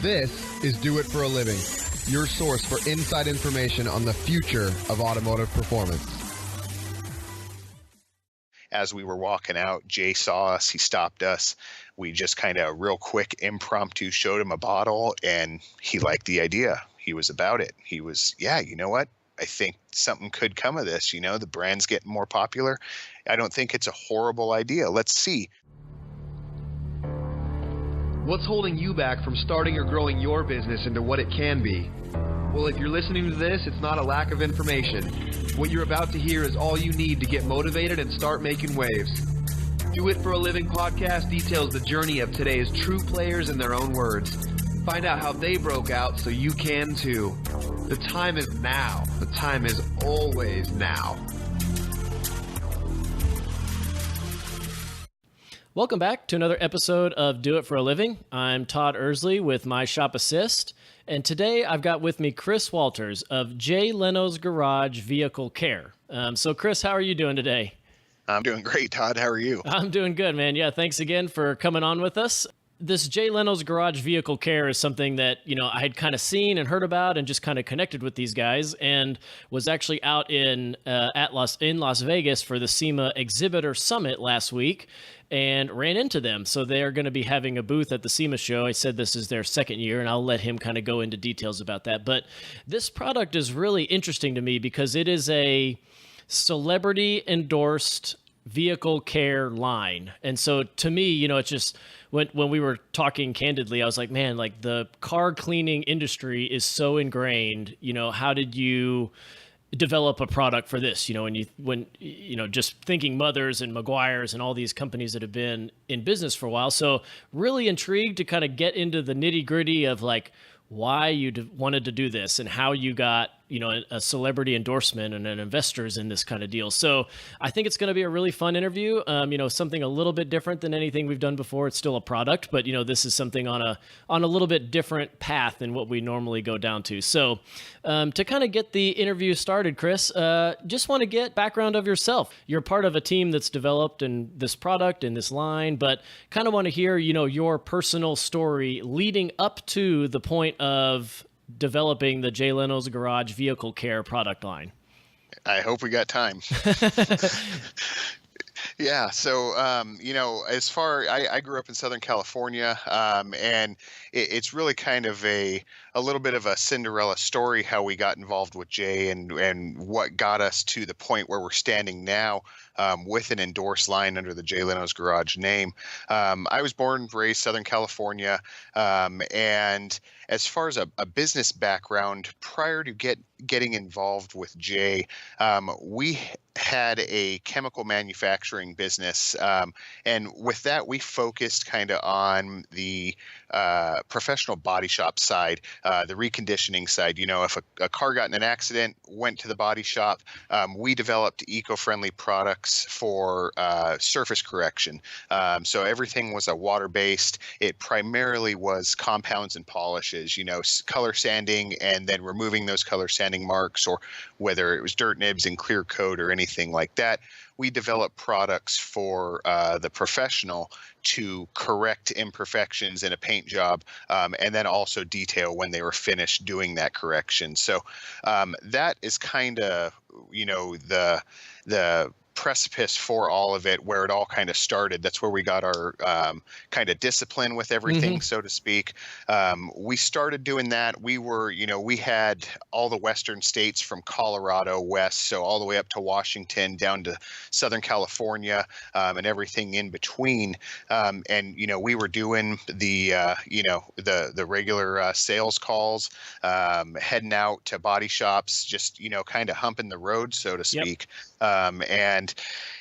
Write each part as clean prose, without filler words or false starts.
This is Do It for a Living, your source for inside information on the future of automotive performance. As we were walking out, Jay saw us, he stopped us. We just kind of real quick impromptu showed him a bottle and he liked the idea. He was about it. He was, yeah, you know what? I think something could come of this. You know, the brand's getting more popular. I don't think it's a horrible idea. Let's see. What's holding you back from starting or growing your business into what it can be? Well, if you're listening to this, it's not a lack of information. What you're about to hear is all you need to get motivated and start making waves. Do It for a Living podcast details the journey of today's true players in their own words. Find out how they broke out so you can too. The time is now. The time is always now. Welcome back to another episode of Do It for a Living. I'm Todd Ersley with My Shop Assist, and today I've got with me Chris Walters of J. Leno's Garage Vehicle Care. So Chris, how are you doing today? I'm doing great, Todd. How are you? I'm doing good, man. Yeah, thanks again for coming on with us. This J. Leno's Garage Vehicle Care is something that, you know, I had kind of seen and heard about and just kind of connected with these guys, and was actually out in Las Vegas for the SEMA Exhibitor Summit last week and ran into them. So they're going to be having a booth at the SEMA show. I said this is their second year, and I'll let him kind of go into details about that. But this product is really interesting to me because it is a celebrity endorsed vehicle care line. And so to me, you know, it's just when we were talking candidly, I was like, man, like the car cleaning industry is so ingrained. You know, how did you develop a product for this? You know, when just thinking Mothers and Meguiar's and all these companies that have been in business for a while. So really intrigued to kind of get into the nitty gritty of like why you wanted to do this and how you got, you know, a celebrity endorsement and an investors in this kind of deal. So I think it's going to be a really fun interview. You know, something a little bit different than anything we've done before. It's still a product, but you know, this is something on a little bit different path than what we normally go down to. So to kind of get the interview started, Chris, just want to get background of yourself. You're part of a team that's developed in this product and this line, but kind of want to hear, you know, your personal story leading up to the point of developing the J. Leno's Garage Vehicle Care product line. I hope we got time. Yeah. So, you know, I grew up in Southern California, and it's really kind of a little bit of a Cinderella story how we got involved with Jay and what got us to the point where we're standing now, with an endorsed line under the J. Leno's Garage name. I was born and raised Southern California, and as far as a business background, prior to getting involved with Jay, we had a chemical manufacturing business, and with that we focused kind of on the professional body shop side, the reconditioning side. You know, if a car got in an accident, went to the body shop, we developed eco-friendly products for surface correction. So everything was a water-based. It primarily was compounds and polishes, you know, color sanding and then removing those color sanding marks, or whether it was dirt nibs and clear coat or anything like that. We developed products for the professional to correct imperfections in a paint job, and then also detail when they were finished doing that correction. So that is kind of, you know, the precipice for all of it, where it all kind of started. That's where we got our kind of discipline with everything, so to speak. We started doing that. We were, you know, we had all the western states from Colorado west, so all the way up to Washington, down to Southern California, and everything in between. And, you know, we were doing the regular sales calls, heading out to body shops, just, you know, kind of humping the road, so to speak. And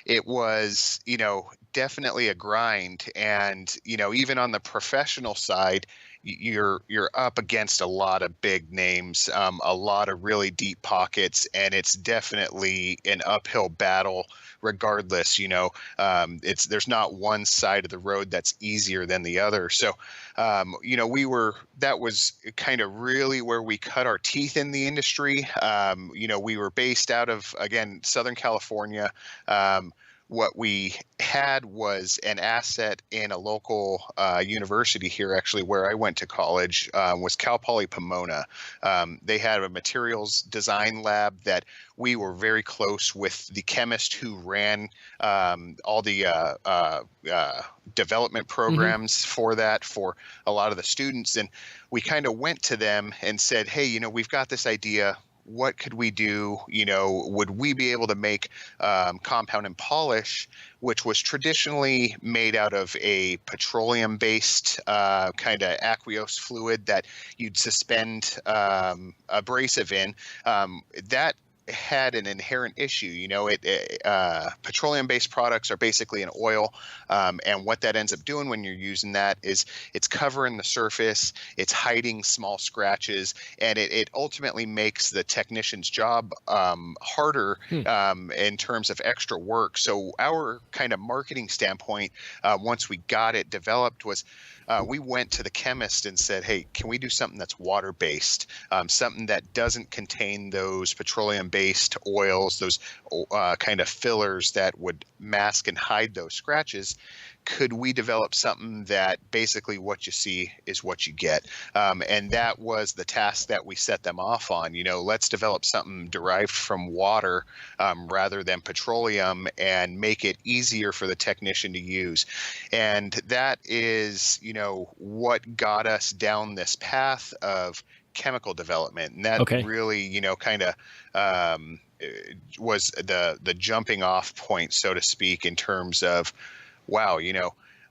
it was, you know, definitely a grind. And, you know, even on the professional side, you're up against a lot of big names, a lot of really deep pockets, and it's definitely an uphill battle regardless. You know, there's not one side of the road that's easier than the other. So, you know, that was kind of really where we cut our teeth in the industry. You know, we were based out of, again, Southern California. what we had was an asset in a local university here, actually, where I went to college, was Cal Poly Pomona. They had a materials design lab that we were very close with the chemist who ran all the development programs for that for a lot of the students. And we kind of went to them and said, hey, we've got this idea. What could we do? Would we be able to make compound and polish, which was traditionally made out of a petroleum-based kind of aqueous fluid that you'd suspend abrasive in? That had an inherent issue. Petroleum-based products are basically an oil, and what that ends up doing when you're using that is it's covering the surface, it's hiding small scratches, and it ultimately makes the technician's job harder in terms of extra work. So our kind of marketing standpoint, once we got it developed, was we went to the chemist and said, hey, can we do something that's water-based, something that doesn't contain those petroleum-based oils, those kind of fillers that would mask and hide those scratches? Could we develop something that basically what you see is what you get? And that was the task that we set them off on. Let's develop something derived from water rather than petroleum and make it easier for the technician to use. And that is, what got us down this path of chemical development. And that really, kind of was the jumping off point, so to speak, in terms of, wow,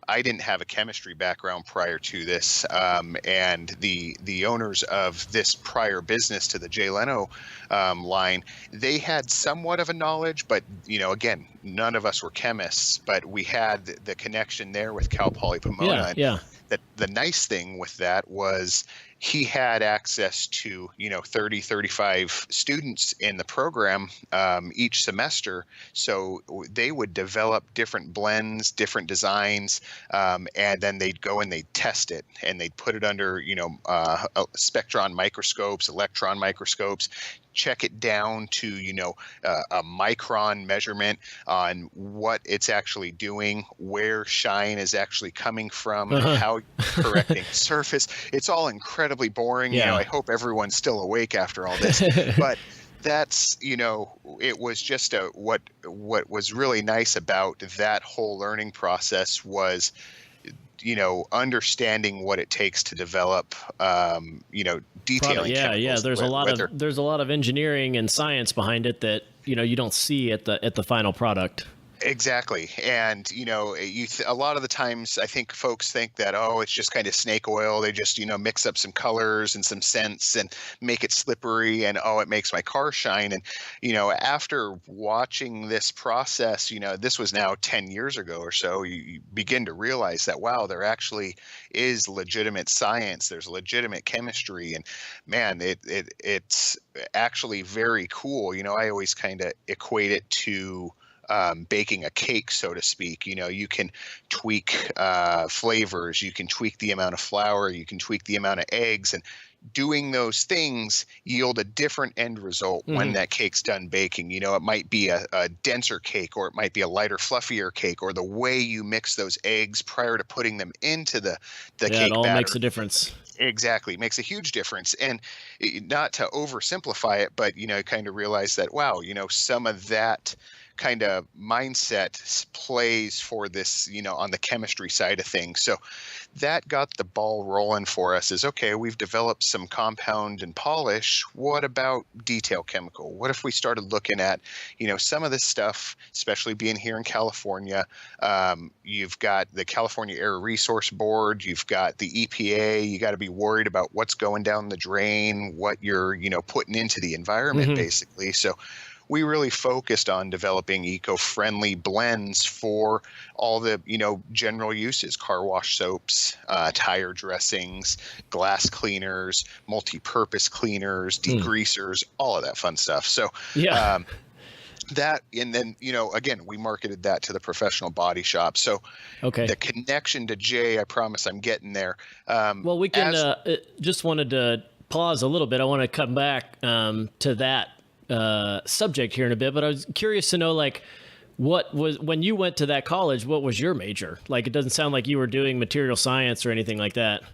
I didn't have a chemistry background prior to this, and the owners of this prior business to the Jay Leno line, they had somewhat of a knowledge, but again, none of us were chemists, but we had the connection there with Cal Poly Pomona. Yeah. The nice thing with that was he had access to 30, 35 students in the program each semester, so they would develop different blends, different designs, and then they'd go and they'd test it, and they'd put it under spectron microscopes, electron microscopes, check it down to a micron measurement on what it's actually doing, where shine is actually coming from, how you're correcting surface. It's all incredibly boring. I hope everyone's still awake after all this, but that's it was just what was really nice about that whole learning process was understanding what it takes to develop, detailing. There's a lot of engineering and science behind it that you don't see at the final product. Exactly. And, a lot of the times I think folks think that, it's just kind of snake oil. They just, mix up some colors and some scents and make it slippery and, it makes my car shine. And, after watching this process, this was now 10 years ago or so, you begin to realize that, wow, there actually is legitimate science. There's legitimate chemistry. And man, it's actually very cool. I always kind of equate it to baking a cake, so to speak. You can tweak flavors, you can tweak the amount of flour, you can tweak the amount of eggs, and doing those things yield a different end result when that cake's done baking. It might be a denser cake, or it might be a lighter, fluffier cake, or the way you mix those eggs prior to putting them into the cake batter. It all makes a difference. Exactly. Makes a huge difference. And not to oversimplify it, but, kind of realize that, wow, some of that kind of mindset plays for this, on the chemistry side of things. So that got the ball rolling for us is, okay, we've developed some compound and polish. What about detail chemical? What if we started looking at, some of this stuff, especially being here in California, you've got the California Air Resource Board, you've got the EPA, you got to be worried about what's going down the drain, what you're, putting into the environment, basically. So we really focused on developing eco-friendly blends for all the, general uses: car wash soaps, tire dressings, glass cleaners, multi-purpose cleaners, degreasers, all of that fun stuff. So that, and then, again, we marketed that to the professional body shop. So the connection to Jay, I promise I'm getting there. Well, we can, just wanted to pause a little bit. I want to come back to that subject here in a bit, but I was curious to know, What was, when you went to that college, what was your major? Like, it doesn't sound like you were doing material science or anything like that.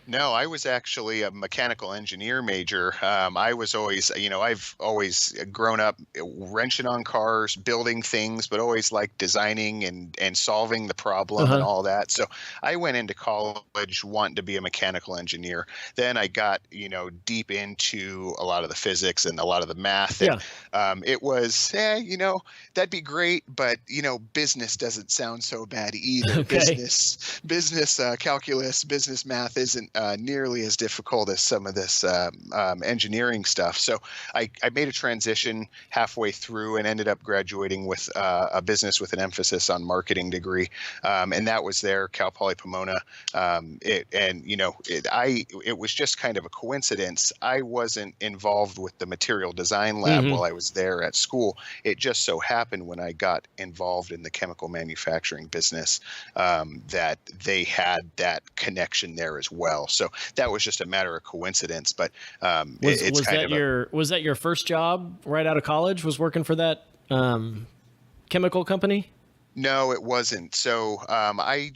No, I was actually a mechanical engineer major. I was always, I've always grown up wrenching on cars, building things, but always like designing and solving the problem and Uh-huh. all that. So I went into college wanting to be a mechanical engineer. Then I got, deep into a lot of the physics and a lot of the math. And Yeah. it was, that'd be great, but, business doesn't sound so bad either. Okay. Business calculus, business math isn't nearly as difficult as some of this engineering stuff. So I made a transition halfway through and ended up graduating with a business with an emphasis on marketing degree, and that was there, Cal Poly Pomona. It was just kind of a coincidence. I wasn't involved with the material design lab Hmm. while I was there at school. It just so happened when I got involved in the chemical manufacturing business that they had that connection there as well. So that was just a matter of coincidence, but it's Was kind that of a your first job right out of college? Was working for that chemical company? no, it wasn't. So I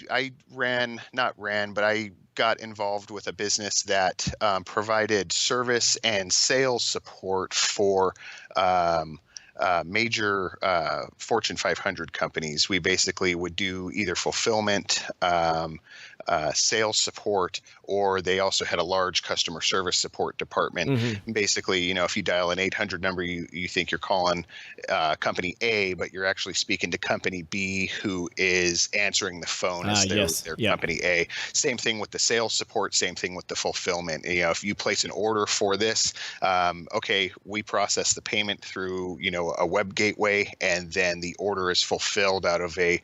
not ran, but I got involved with a business that provided service and sales support for major Fortune 500 companies. We basically would do either fulfillment, sales support, or they also had a large customer service support department. Hmm. Basically, if you dial an 800 number, you think you're calling company A, but you're actually speaking to company B, who is answering the phone as Yes. their Yeah. company A. Same thing with the sales support, same thing with the fulfillment. If you place an order for this, okay, we process the payment through, a web gateway, and then the order is fulfilled out of a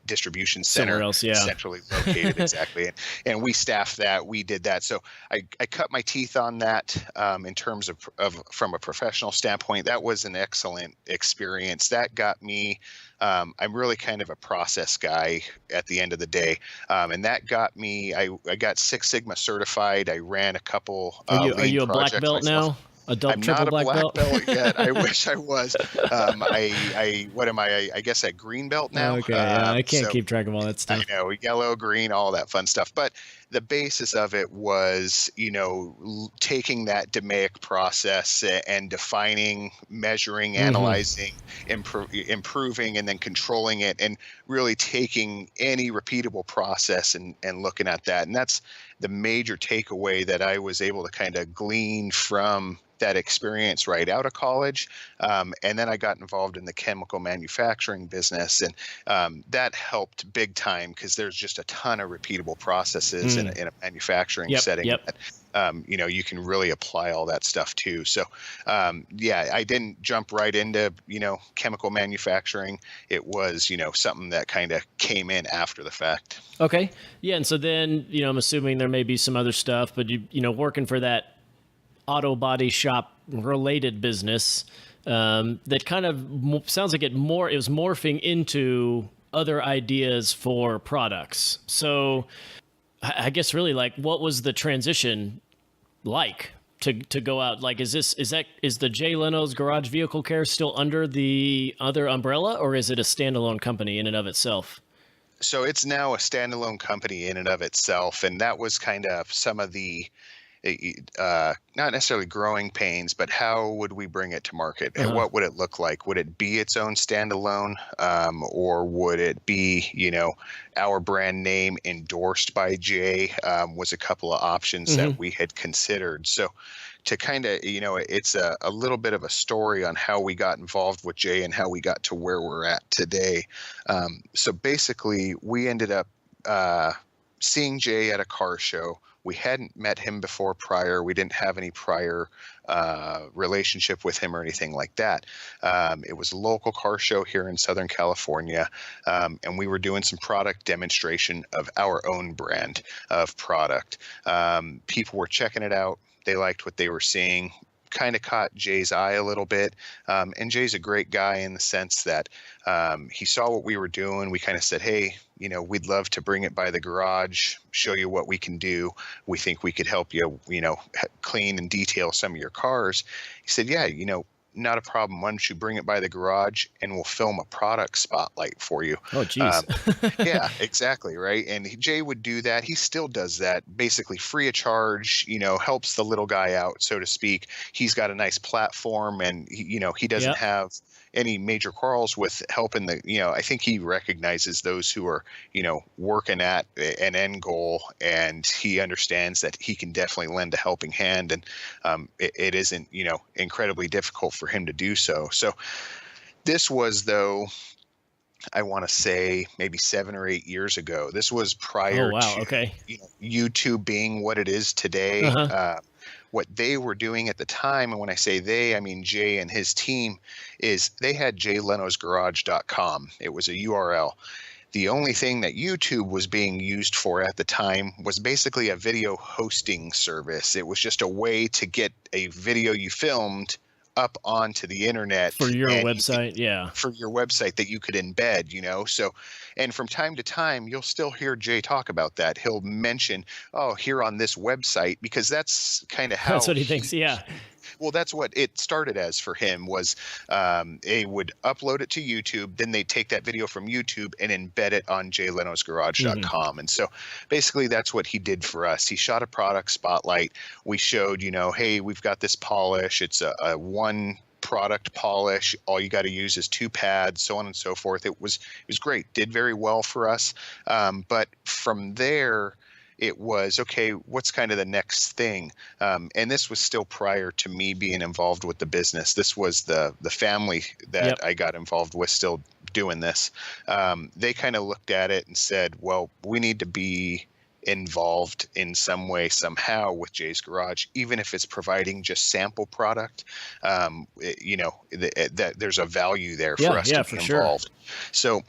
distribution center Somewhere else. Yeah. centrally located. Exactly. And we staffed that. We did that. So I cut my teeth on that in terms of from a professional standpoint. That was an excellent experience. That got me. I'm really kind of a process guy at the end of the day. And that got me. I got Six Sigma certified. I ran a couple Are lean you a black projects belt myself. now? A I'm triple not a black black belt? belt yet. I wish I was. What am I? I guess a green belt now. Okay. Yeah, I can't So keep track of all that I stuff. know, yellow, green, all that fun stuff. But the basis of it was, taking that DMAIC process and defining, measuring, Hmm. analyzing, improving, and then controlling it, and really taking any repeatable process and looking at that. And that's the major takeaway that I was able to kind of glean from that experience right out of college. And then I got involved in the chemical manufacturing business, and that helped big time because there's just a ton of repeatable processes in a manufacturing Yep. setting Yep. that you can really apply all that stuff to. So I didn't jump right into chemical manufacturing. It was something that kind of came in after the fact. Okay. Yeah. And so then, I'm assuming there may be some other stuff, but working for that auto body shop related business that kind of sounds like it was morphing into other ideas for products. So I guess really, like, what was the transition like to go out? Like, is the Jay Leno's Garage Vehicle Care still under the other umbrella, or is it a standalone company in and of itself? So it's now a standalone company in and of itself, and that was kind of some of the not necessarily growing pains, but how would we bring it to market? And Uh-huh. what would it look like? Would it be its own standalone, or would it be, our brand name endorsed by Jay? Was a couple of options Hmm. that we had considered. So to kind of, it's a little bit of a story on how we got involved with Jay and how we got to where we're at today. So basically, we ended up seeing Jay at a car show. We hadn't met him before prior. We didn't have any prior relationship with him or anything like that. It was a local car show here in Southern California, and we were doing some product demonstration of our own brand of product. People were checking it out. They liked what they were seeing. Kind of caught Jay's eye a little bit. And Jay's a great guy in the sense that he saw what we were doing. We kind of said, hey, we'd love to bring it by the garage, show you what we can do. We think we could help you, clean and detail some of your cars. He said, yeah, not a problem. Why don't you bring it by the garage and we'll film a product spotlight for you? Oh, geez. Yeah, exactly. Right. And Jay would do that. He still does that basically free of charge, helps the little guy out, so to speak. He's got a nice platform and he doesn't Yep. have any major quarrels with helping I think he recognizes those who are, working at an end goal, and he understands that he can definitely lend a helping hand. And it isn't, incredibly difficult for him to do so. So this was, though, I want to say maybe 7 or 8 years ago. This was Oh, prior wow. to Okay. YouTube being what it is today. Uh-huh. What they were doing at the time, and when I say they, I mean Jay and his team, is they had jaylenosgarage.com. It was a URL. The only thing that YouTube was being used for at the time was basically a video hosting service. It was just a way to get a video you filmed up onto the internet For your and website. Yeah. for your website that you could embed. So, and from time to time, you'll still hear Jay talk about that. He'll mention, oh, here on this website, because that's kind of how That's what he thinks. Yeah. well, that's what it started as for him was they would upload it to YouTube. Then they'd take that video from YouTube and embed it on jaylenosgarage.com. And so basically that's what he did for us. He shot a product spotlight. We showed, hey, we've got this polish. It's a one product polish. All you got to use is 2 pads, so on and so forth. It was great. Did very well for us. But from there, it was, okay, what's kind of the next thing? And this was still prior to me being involved with the business. This was the family that Yep. I got involved with still doing this. They kind of looked at it and said, well, we need to be involved in some way, somehow with Jay's Garage, even if it's providing just sample product. That there's a value there for us to be involved. So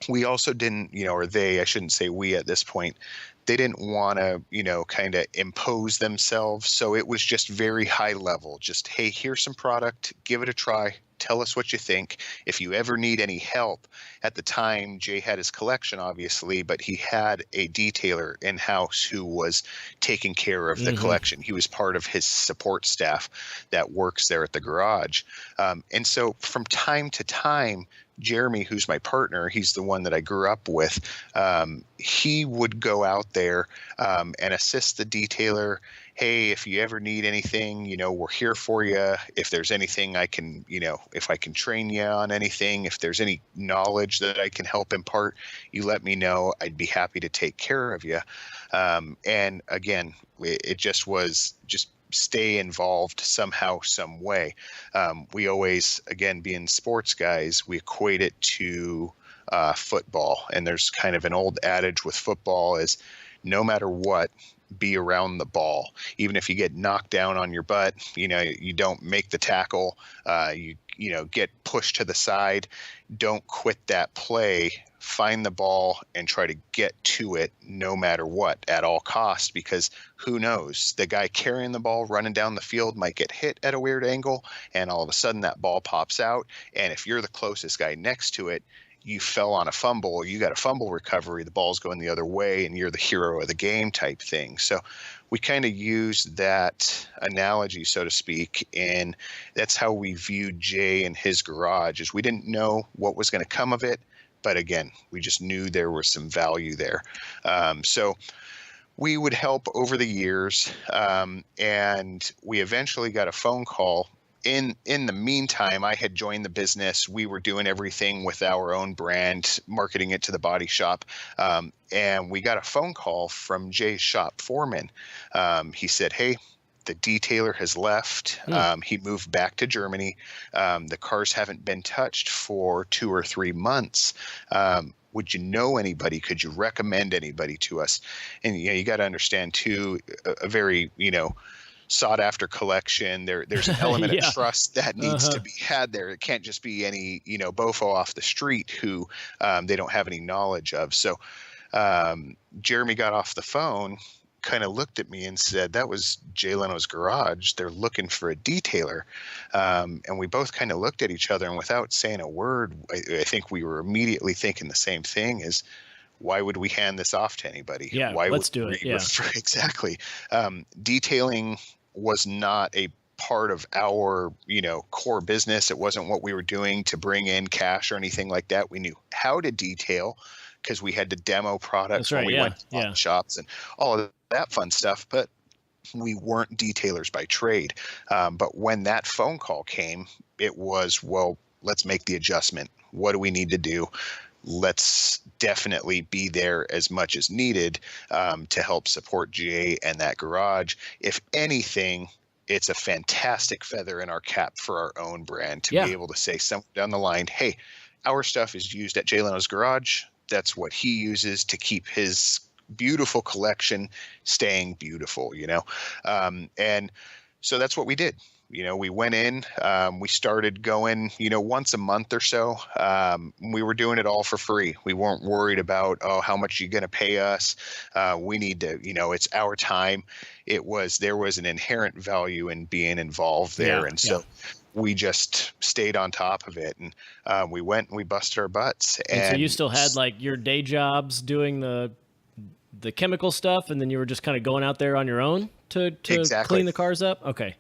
we also didn't, or they, I shouldn't say we at this point, they didn't want to, kind of impose themselves. So it was just very high level. Just, hey, here's some product, give it a try. Tell us what you think. If you ever need any help, at the time, Jay had his collection, obviously, but he had a detailer in-house who was taking care of the collection. He was part of his support staff that works there at the garage. And so from time to time, Jeremy, who's my partner, he's the one that I grew up with, he would go out there and assist the detailer. Hey, if you ever need anything, we're here for you. If there's anything I can, if I can train you on anything, if there's any knowledge that I can help impart, you let me know. I'd be happy to take care of you. And again, it just was just stay involved somehow, some way. We always, again, being sports guys, we equate it to football. And there's kind of an old adage with football is no matter what, be around the ball. Even if you get knocked down on your butt, you don't make the tackle, you get pushed to the side, don't quit that play. Find the ball and try to get to it no matter what at all costs, because who knows, the guy carrying the ball running down the field might get hit at a weird angle and all of a sudden that ball pops out. And if you're the closest guy next to it, you fell on a fumble or you got a fumble recovery, the ball's going the other way and you're the hero of the game type thing. So we kind of use that analogy, so to speak, and that's how we viewed Jay and his garage. Is we didn't know what was going to come of it, but again, we just knew there was some value there. So we would help over the years, and we eventually got a phone call. In the meantime, I had joined the business. We were doing everything with our own brand, marketing it to the body shop. And we got a phone call from Jay's shop foreman. He said, hey, the detailer has left. He moved back to Germany. The cars haven't been touched for 2 or 3 months. Would you know anybody? Could you recommend anybody to us? And you got to understand too, a very, sought after collection. There's an element of trust that needs to be had there. It can't just be any, bofo off the street who they don't have any knowledge of. So Jeremy got off the phone, kind of looked at me and said, that was Jay Leno's Garage. They're looking for a detailer. And we both kind of looked at each other, and without saying a word, I think we were immediately thinking the same thing, is why would we hand this off to anybody? Yeah, why let's do it. Yeah. Exactly. Detailing was not a part of our, core business. It wasn't what we were doing to bring in cash or anything like that. We knew how to detail because we had to demo products That's right. when we Yeah. went to shops and all of that fun stuff. But we weren't detailers by trade. But when that phone call came, it was, well, let's make the adjustment. What do we need to do? Let's definitely be there as much as needed to help support Jay and that garage. If anything, it's a fantastic feather in our cap for our own brand to be able to say somewhere down the line, hey, our stuff is used at Jay Leno's garage. That's what he uses to keep his beautiful collection staying beautiful, and so that's what we did. We went in, we started going, once a month or so. We were doing it all for free. We weren't worried about, how much you're going to pay us. We need to, it's our time. There was an inherent value in being involved there. So we just stayed on top of it, and we went and we busted our butts. And so you still had like your day jobs doing the chemical stuff, and then you were just kind of going out there on your own to clean the cars up? Okay.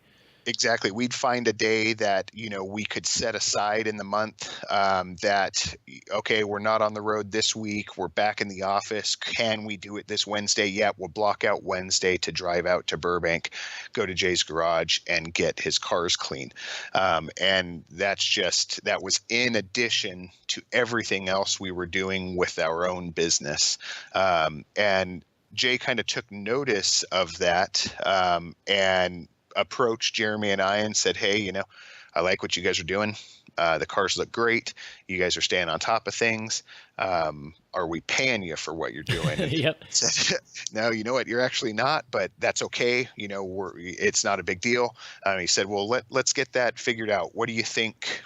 Exactly. We'd find a day that, we could set aside in the month that, okay, we're not on the road this week. We're back in the office. Can we do it this Wednesday? Yeah, we'll block out Wednesday to drive out to Burbank, go to Jay's garage and get his cars clean. And that was in addition to everything else we were doing with our own business. And Jay kind of took notice of that and approached Jeremy and I and said, hey, I like what you guys are doing. The cars look great. You guys are staying on top of things. Are we paying you for what you're doing? Yep. Said, no, you know what? You're actually not, but that's okay. It's not a big deal. He said, well, let's get that figured out. What do you think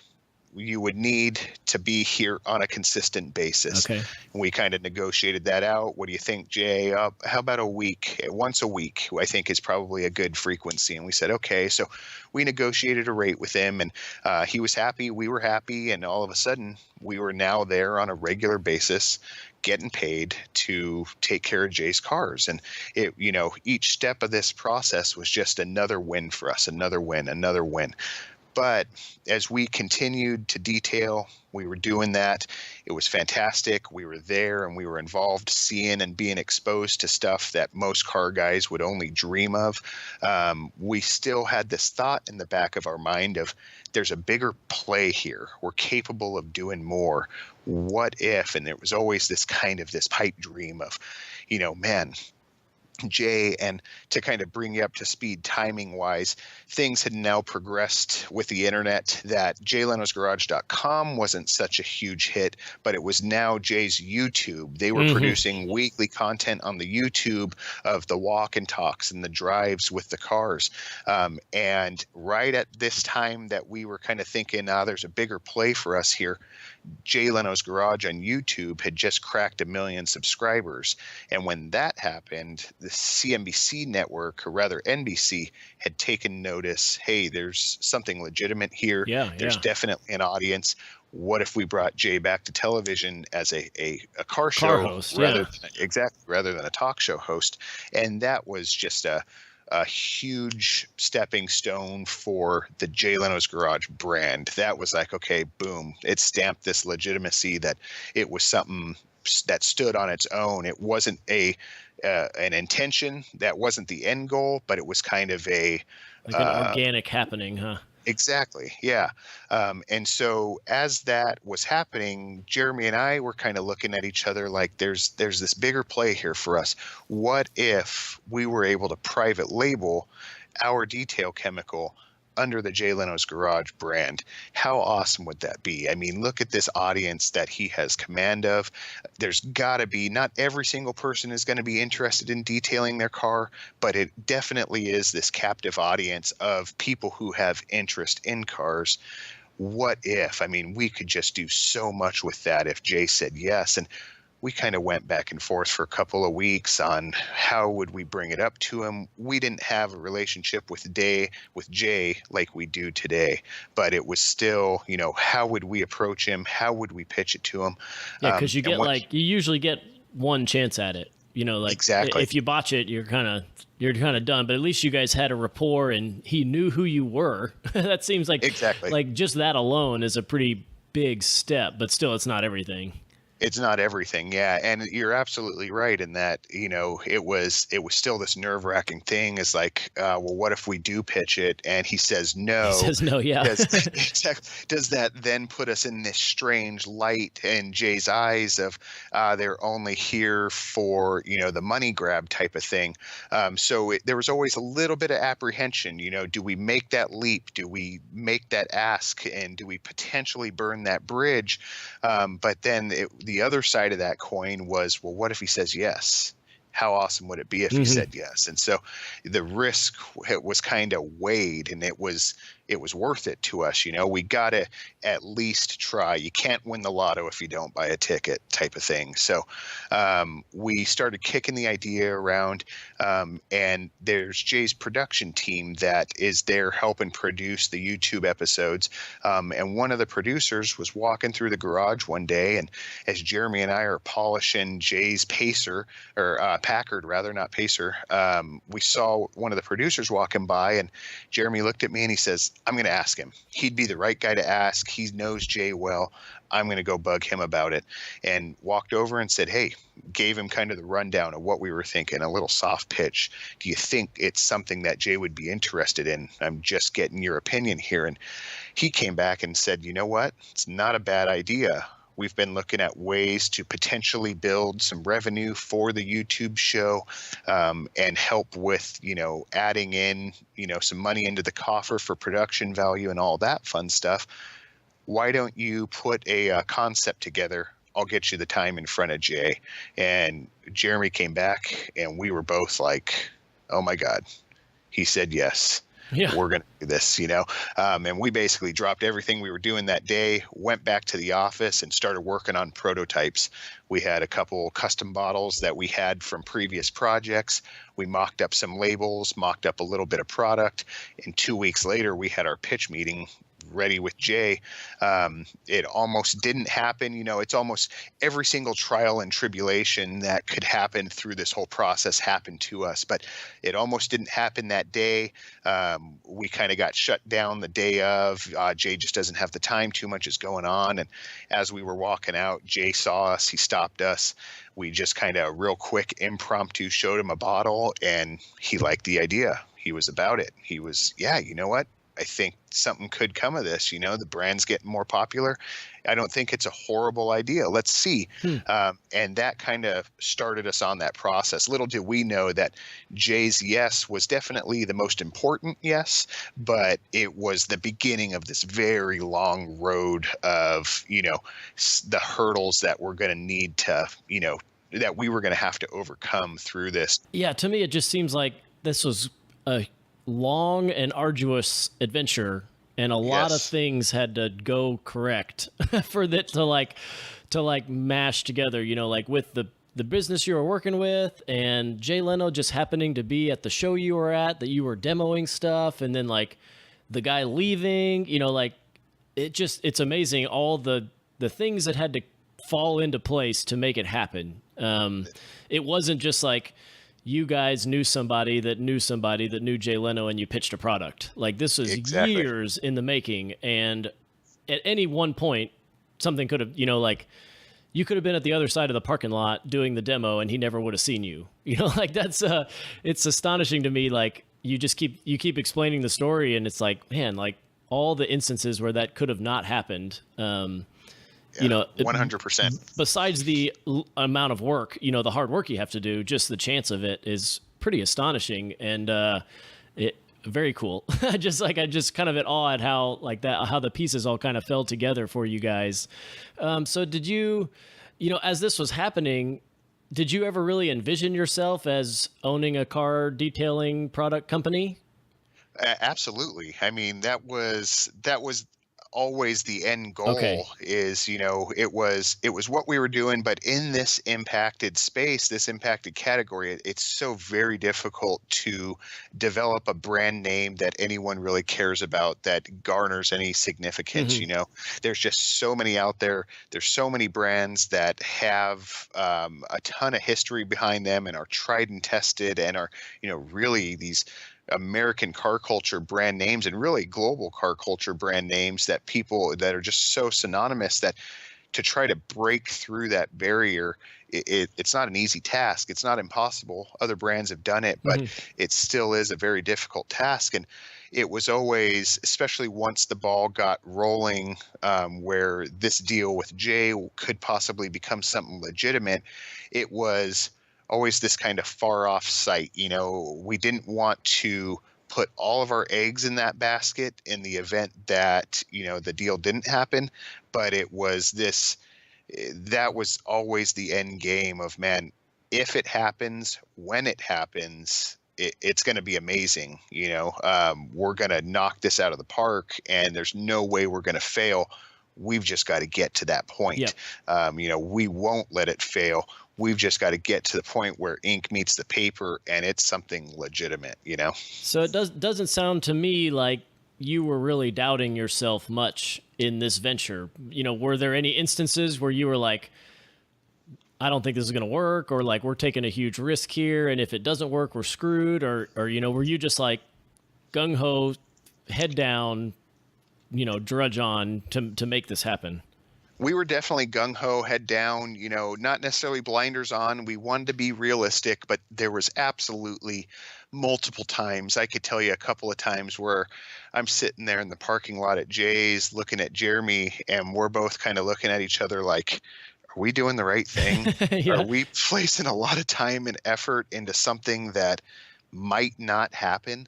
you would need to be here on a consistent basis? Okay. And we kind of negotiated that out. What do you think, Jay? How about a week? Once a week, I think, is probably a good frequency. And we said, okay. So we negotiated a rate with him, and he was happy. We were happy. And all of a sudden, we were now there on a regular basis, getting paid to take care of Jay's cars. And each step of this process was just another win for us, another win. But as we continued to detail, we were doing that. It was fantastic. We were there and we were involved, seeing and being exposed to stuff that most car guys would only dream of. We still had this thought in the back of our mind of, there's a bigger play here. We're capable of doing more. What if? And there was always this pipe dream of, man, Jay, and to kind of bring you up to speed timing wise, things had now progressed with the internet that jaylenosgarage.com wasn't such a huge hit, but it was now Jay's YouTube. They were producing weekly content on the YouTube of the walk and talks and the drives with the cars. And right at this time that we were kind of thinking, there's a bigger play for us here, Jay Leno's Garage on YouTube had just cracked 1 million subscribers. And when that happened, the CNBC network, or rather NBC, had taken notice, hey, there's something legitimate here. There's definitely an audience. What if we brought Jay back to television as a car show host, rather than a talk show host? And that was just a huge stepping stone for the Jay Leno's Garage brand. That was like, okay, boom, it stamped this legitimacy that it was something that stood on its own. It wasn't an intention. That wasn't the end goal, but it was kind of an organic happening, huh? Exactly. Yeah. And so as that was happening, Jeremy and I were kind of looking at each other like there's this bigger play here for us. What if we were able to private label our detail chemical under the Jay Leno's Garage brand? How awesome would that be? I mean, look at this audience that he has command of. There's got to be, not every single person is going to be interested in detailing their car, but it definitely is this captive audience of people who have interest in cars. What if? I mean, we could just do so much with that if Jay said yes. And we kind of went back and forth for a couple of weeks on how would we bring it up to him. We didn't have a relationship with Jay like we do today, but it was still, how would we approach him? How would we pitch it to him? Yeah, because you usually get one chance at it. Like Exactly. if you botch it, you're kind of done. But at least you guys had a rapport, and he knew who you were. That seems Exactly. like just that alone is a pretty big step. But still, it's not everything. It's not everything, yeah, and you're absolutely right in that. It was still this nerve-wracking thing. Is like, well, what if we do pitch it and he says no? He says no, yeah. Does that then put us in this strange light in Jay's eyes of they're only here for the money grab type of thing? There was always a little bit of apprehension. Do we make that leap? Do we make that ask? And do we potentially burn that bridge? But then the other side of that coin was, well, what if he says yes? How awesome would it be if he said yes? And so the risk was kind of weighed, and it was worth it to us. We got to at least try. You can't win the lotto if you don't buy a ticket, type of thing. So we started kicking the idea around, and there's Jay's production team that is there helping produce the YouTube episodes. And one of the producers was walking through the garage one day, and as Jeremy and I are polishing Jay's Pacer, or Packard rather, not Pacer, we saw one of the producers walking by, and Jeremy looked at me and he says, I'm going to ask him. He'd be the right guy to ask. He knows Jay well. I'm going to go bug him about it. And walked over and said, hey, gave him kind of the rundown of what we were thinking, a little soft pitch. Do you think it's something that Jay would be interested in? I'm just getting your opinion here. And he came back and said, you know what? It's not a bad idea. We've been looking at ways to potentially build some revenue for the YouTube show, and help with, adding in, some money into the coffer for production value and all that fun stuff. Why don't you put a concept together? I'll get you the time in front of Jay. And Jeremy came back, and we were both like, oh my God. He said yes. Yeah. We're going to do this, and we basically dropped everything we were doing that day, went back to the office and started working on prototypes. We had a couple custom bottles that we had from previous projects. We mocked up some labels, mocked up a little bit of product. And 2 weeks later, we had our pitch meeting ready with Jay. It almost didn't happen. It's almost every single trial and tribulation that could happen through this whole process happened to us, but it almost didn't happen that day. We kind of got shut down the day of. Jay just doesn't have the time. Too much is going on. And as we were walking out, Jay saw us. He stopped us. We just kind of real quick impromptu showed him a bottle, and he liked the idea. He was about it. He was, yeah, you know what? I think something could come of this. The brand's getting more popular. I don't think it's a horrible idea. Let's see. And that kind of started us on that process. Little did we know that Jay's yes was definitely the most important yes, but it was the beginning of this very long road of, the hurdles that we're going to need to, that we were going to have to overcome through this. Yeah, to me, it just seems like this was a long and arduous adventure, and a lot of things had to go correct for it to mash together, like with the business you were working with, and Jay Leno just happening to be at the show you were at, that you were demoing stuff, and then the guy leaving, it's amazing all the things that had to fall into place to make it happen. It wasn't just like you guys knew somebody that knew somebody that knew Jay Leno, and you pitched a product. This was years in the making. And at any one point, something could have, you could have been at the other side of the parking lot doing the demo, and he never would have seen you. That's it's astonishing to me. You keep explaining the story, and it's man, all the instances where that could have not happened. 100%. Besides the amount of work, the hard work you have to do, just the chance of it is pretty astonishing, and very cool. I just kind of at awe at how how the pieces all kind of fell together for you guys. So did you, as this was happening, did you ever really envision yourself as owning a car detailing product company? Absolutely. I mean, that was always the end goal. Okay. Is, it was what we were doing, but in this impacted space, this impacted category, it's so very difficult to develop a brand name that anyone really cares about, that garners any significance. Hmm. There's just so many out there. There's so many brands that have a ton of history behind them and are tried and tested and are, really these American car culture brand names and really global car culture brand names that people that are just so synonymous that to try to break through that barrier, it's not an easy task. It's not impossible. Other brands have done it, but Hmm. it still is a very difficult task. And it was always, especially once the ball got rolling, where this deal with Jay could possibly become something legitimate, it was always this kind of far off sight. We didn't want to put all of our eggs in that basket in the event that, the deal didn't happen. But it was that was always the end game of, man, if it happens, when it happens, it's going to be amazing. We're going to knock this out of the park and there's no way we're going to fail. We've just got to get to that point. Yep. We won't let it fail. We've just got to get to the point where ink meets the paper and it's something legitimate. So it doesn't sound to me like you were really doubting yourself much in this venture. Were there any instances where you were like, I don't think this is going to work, or like, we're taking a huge risk here, and if it doesn't work, we're screwed? Or were you just like gung-ho, head down, drudge on to make this happen? We were definitely gung-ho, head down, not necessarily blinders on. We wanted to be realistic, but there was absolutely multiple times. I could tell you a couple of times where I'm sitting there in the parking lot at Jay's looking at Jeremy, and we're both kind of looking at each other like, are we doing the right thing? Yeah. Are we placing a lot of time and effort into something that might not happen?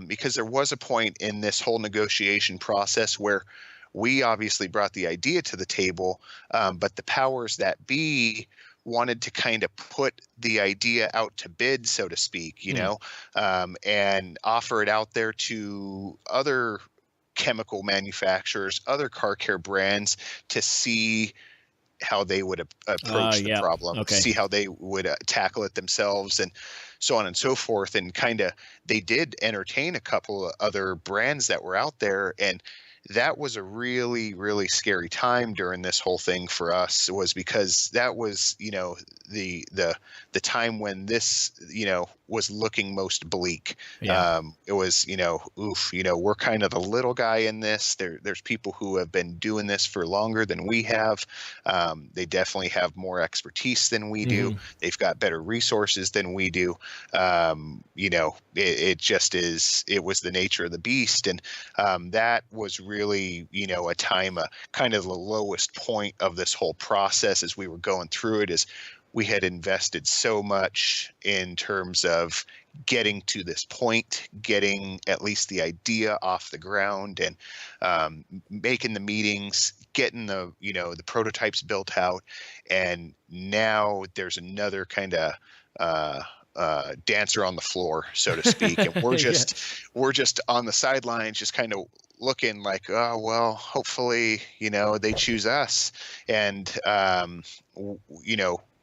Because there was a point in this whole negotiation process where we obviously brought the idea to the table, but the powers that be wanted to kind of put the idea out to bid, so to speak, and offer it out there to other chemical manufacturers, other car care brands, to see how they would approach the problem, see how they would tackle it themselves, and so on and so forth. And kind of they did entertain a couple of other brands that were out there, and that was a really, really scary time during this whole thing for us, was because that was, the time when this, was looking most bleak. Yeah. It was, we're kind of the little guy in this. There's people who have been doing this for longer than we have. They definitely have more expertise than we do. They've got better resources than we do. It just is, it was the nature of the beast. And that was really, a time, kind of the lowest point of this whole process as we were going through it, is we had invested so much in terms of getting to this point, getting at least the idea off the ground, and making the meetings, getting the prototypes built out. And now there's another kind of dancer on the floor, so to speak, and we're just on the sidelines, just kind of looking like, oh well, hopefully they choose us. And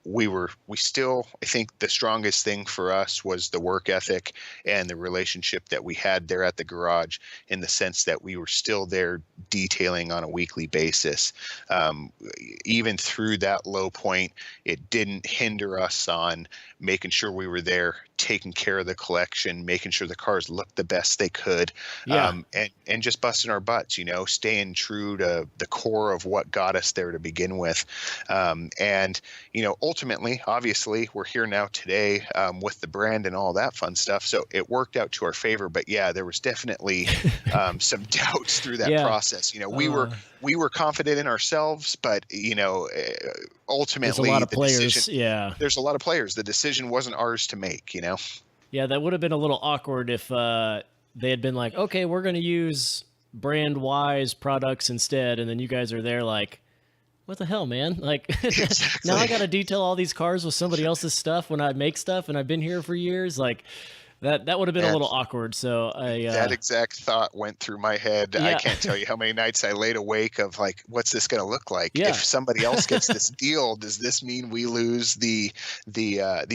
we still, I think the strongest thing for us was the work ethic and the relationship that we had there at the garage, in the sense that we were still there detailing on a weekly basis. Even through that low point, it didn't hinder us on making sure we were there, taking care of the collection, making sure the cars looked the best they could, and just busting our butts, staying true to the core of what got us there to begin with. And ultimately, obviously, we're here now today with the brand and all that fun stuff. So it worked out to our favor. But yeah, there was definitely some doubts through that process. We were confident in ourselves, but ultimately, there's a lot of players. There's a lot of players. The decision wasn't ours to make. Yeah, that would have been a little awkward if they had been like, okay, we're going to use brand Y's products instead, and then you guys are there like, what the hell, man? Like, Exactly. now I got to detail all these cars with somebody else's stuff when I make stuff, and I've been here for years. Like, That would have been a And little awkward. So that exact thought went through my head. I yeah, can't tell you how many nights I laid awake of like, what's this going to look like? yeah, If somebody else gets this deal, does this mean we lose the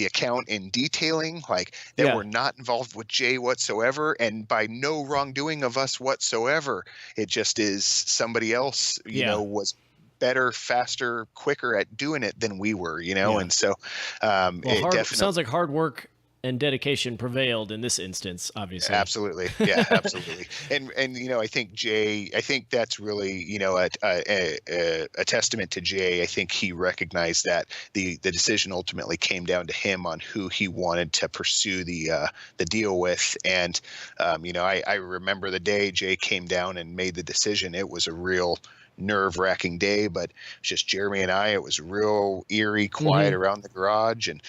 account in detailing? Like that yeah, we're not involved with Jay whatsoever, and by no wrongdoing of us whatsoever. It just is somebody else, yeah, was better, faster, quicker at doing it than we were, yeah. and so Well, it hard definitely. sounds like hard work and dedication prevailed in this instance, obviously. Absolutely. Yeah, absolutely. And I think Jay, I think that's really, a testament to Jay. I think he recognized that the decision ultimately came down to him on who he wanted to pursue the deal with. And I remember the day Jay came down and made the decision. It was a real nerve-wracking day, but it's just Jeremy and I. It was real eerie, quiet Hmm. around the garage, and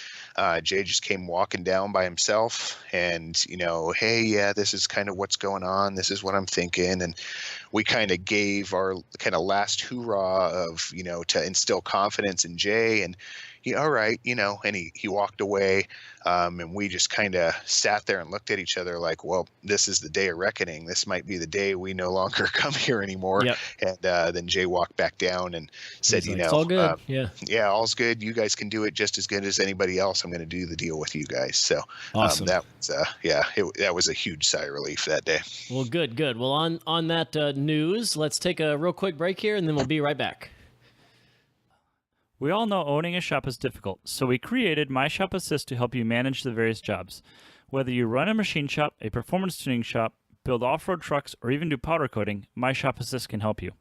Jay just came walking down by himself, and hey, yeah, this is kind of what's going on. This is what I'm thinking, and we kind of gave our kind of last hoorah of to instill confidence in Jay, and all right, and he walked away, and we just kind of sat there and looked at each other like, well, this is the day of reckoning. This might be the day we no longer come here anymore. Yep. And then Jay walked back down and said, He's like, it's all good. Yeah. yeah, all's good. You guys can do it just as good as anybody else. I'm going to do the deal with you guys. So Awesome. that was, that was a huge sigh of relief that day. Well, good, good. Well, on that news, let's take a real quick break here, and then we'll be right back. We all know owning a shop is difficult, so we created My Shop Assist to help you manage the various jobs. Whether you run a machine shop, a performance tuning shop, build off-road trucks, or even do powder coating, My Shop Assist can help you.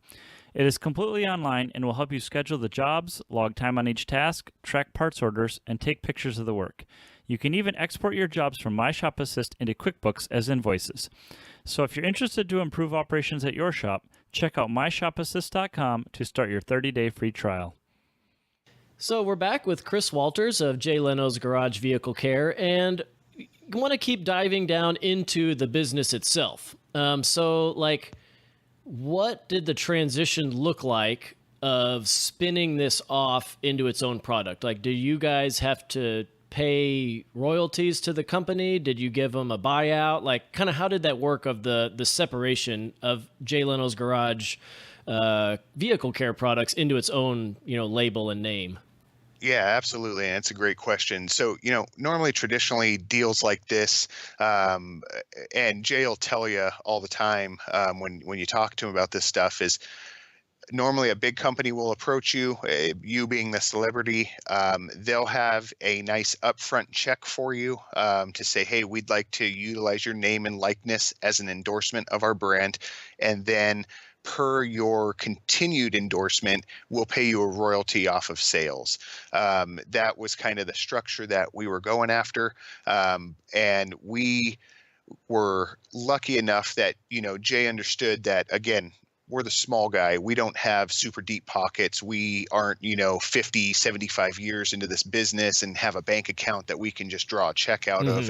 It is completely online and will help you schedule the jobs, log time on each task, track parts orders, and take pictures of the work. You can even export your jobs from My Shop Assist into QuickBooks as invoices. So if you're interested to improve operations at your shop, check out myshopassist.com to start your 30-day free trial. So we're back with Chris Walters of Jay Leno's Garage Vehicle Care, and want to keep diving down into the business itself. So, like, what did the transition look like of spinning this off into its own product? Like, do you guys have to pay royalties to the company? Did you give them a buyout? Like, kind of how did that work of the separation of Jay Leno's Garage Vehicle Care products into its own, label and name? Yeah, absolutely. And it's a great question. So, normally traditionally deals like this, and Jay will tell you all the time when you talk to him about this stuff is normally a big company will approach you, you being the celebrity. They'll have a nice upfront check for you to say, hey, we'd like to utilize your name and likeness as an endorsement of our brand. And then per your continued endorsement, we'll pay you a royalty off of sales. That was kind of the structure that we were going after. And we were lucky enough that, Jay understood that, again, we're the small guy. We don't have super deep pockets. We aren't, 50, 75 years into this business and have a bank account that we can just draw a check out of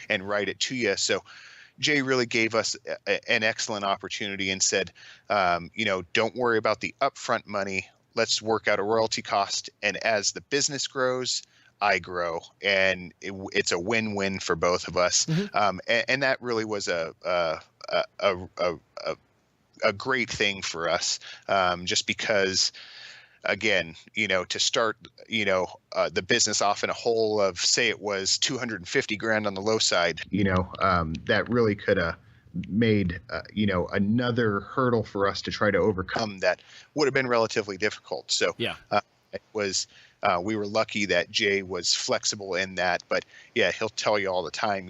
and write it to you. So Jay really gave us an excellent opportunity and said, don't worry about the upfront money. Let's work out a royalty cost. And as the business grows, I grow, and it's a win-win for both of us. And that really was a great thing for us, just because, again, to start, the business off in a hole of, say it was 250 grand on the low side, that really could have made, another hurdle for us to try to overcome that would have been relatively difficult. So Yeah. it was, we were lucky that Jay was flexible in that, but yeah, he'll tell you all the time,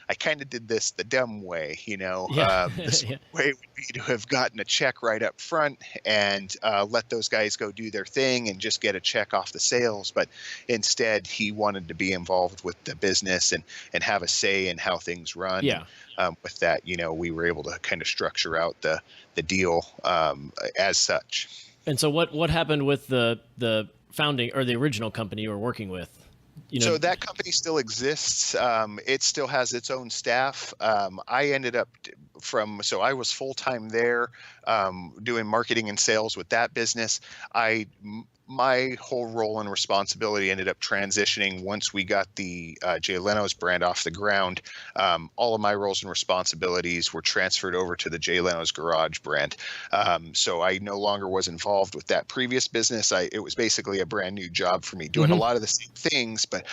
I kind of did this the dumb way, this Yeah. way would be to have gotten a check right up front and let those guys go do their thing and just get a check off the sales. But instead, he wanted to be involved with the business and have a say in how things run. Yeah. And, with that, we were able to kind of structure out the deal as such. And so what happened with the founding or the original company you were working with? So that company still exists. It still has its own staff. I ended up so I was full-time there, doing marketing and sales with that business. My whole role and responsibility ended up transitioning once we got the Jay Leno's brand off the ground. All of my roles and responsibilities were transferred over to the Jay Leno's Garage brand. So I no longer was involved with that previous business. It was basically a brand new job for me, doing a lot of the same things, but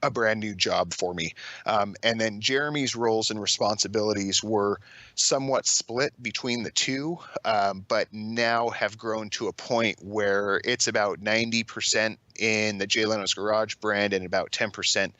a brand new job for me. And then Jeremy's roles and responsibilities were somewhat split between the two, but now have grown to a point where it's about 90% in the Jay Leno's Garage brand and about 10%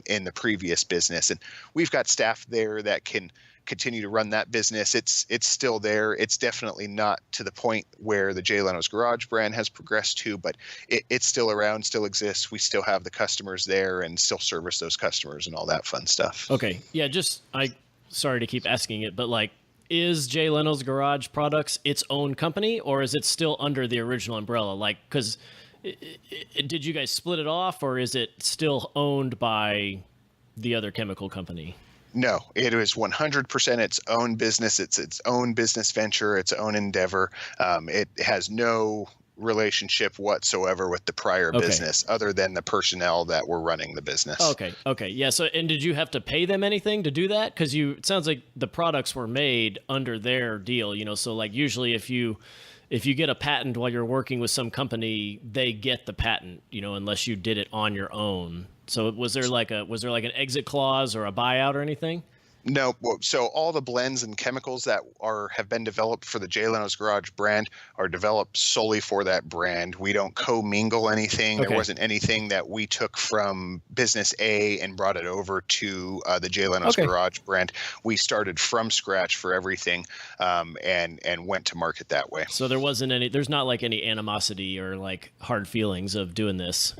in the previous business. And we've got staff there that can continue to run that business. It's still there. It's definitely not to the point where the Jay Leno's Garage brand has progressed to, but it's still around, still exists. We still have the customers there and still service those customers and all that fun stuff. Okay. Yeah, sorry to keep asking it, but like, is Jay Leno's Garage Products its own company, or is it still under the original umbrella? Like, because did you guys split it off, or is it still owned by the other chemical company? No, it is 100% its own business. It's its own business venture, its own endeavor. It has no relationship whatsoever with the prior business other than the personnel that were running the business. Okay. Yeah. So, and did you have to pay them anything to do that? Because it sounds like the products were made under their deal, so like usually if you get a patent while you're working with some company, they get the patent, unless you did it on your own. So was there like an exit clause or a buyout or anything? No. So all the blends and chemicals that have been developed for the Jay Leno's Garage brand are developed solely for that brand. We don't co-mingle anything. Okay. There wasn't anything that we took from business A and brought it over to the Jay Leno's Garage brand. We started from scratch for everything, and went to market that way. So there's not like any animosity or like hard feelings of doing this.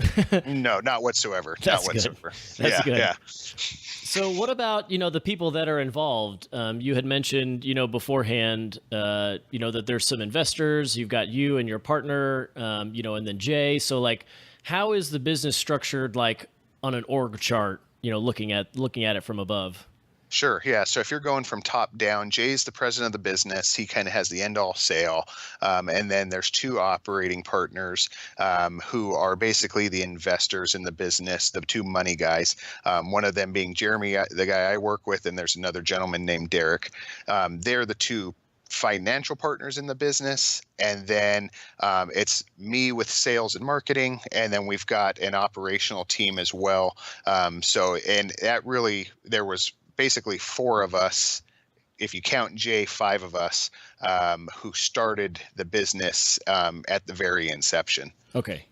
No, not whatsoever. That's not good. whatsoever. That's good. Yeah. So what about, the people that are involved? You had mentioned, beforehand, that there's some investors. You've got you and your partner, and then Jay. So like, how is the business structured, like on an org chart, looking at it from above? Sure. Yeah. So if you're going from top down, Jay's the president of the business. He kind of has the end all sale. And then there's two operating partners who are basically the investors in the business, the two money guys. One of them being Jeremy, the guy I work with, and there's another gentleman named Derek. They're the two financial partners in the business, and then it's me with sales and marketing, and then we've got an operational team as well. And that really, there was basically four of us, if you count Jay, five of us, who started the business at the very inception. Okay.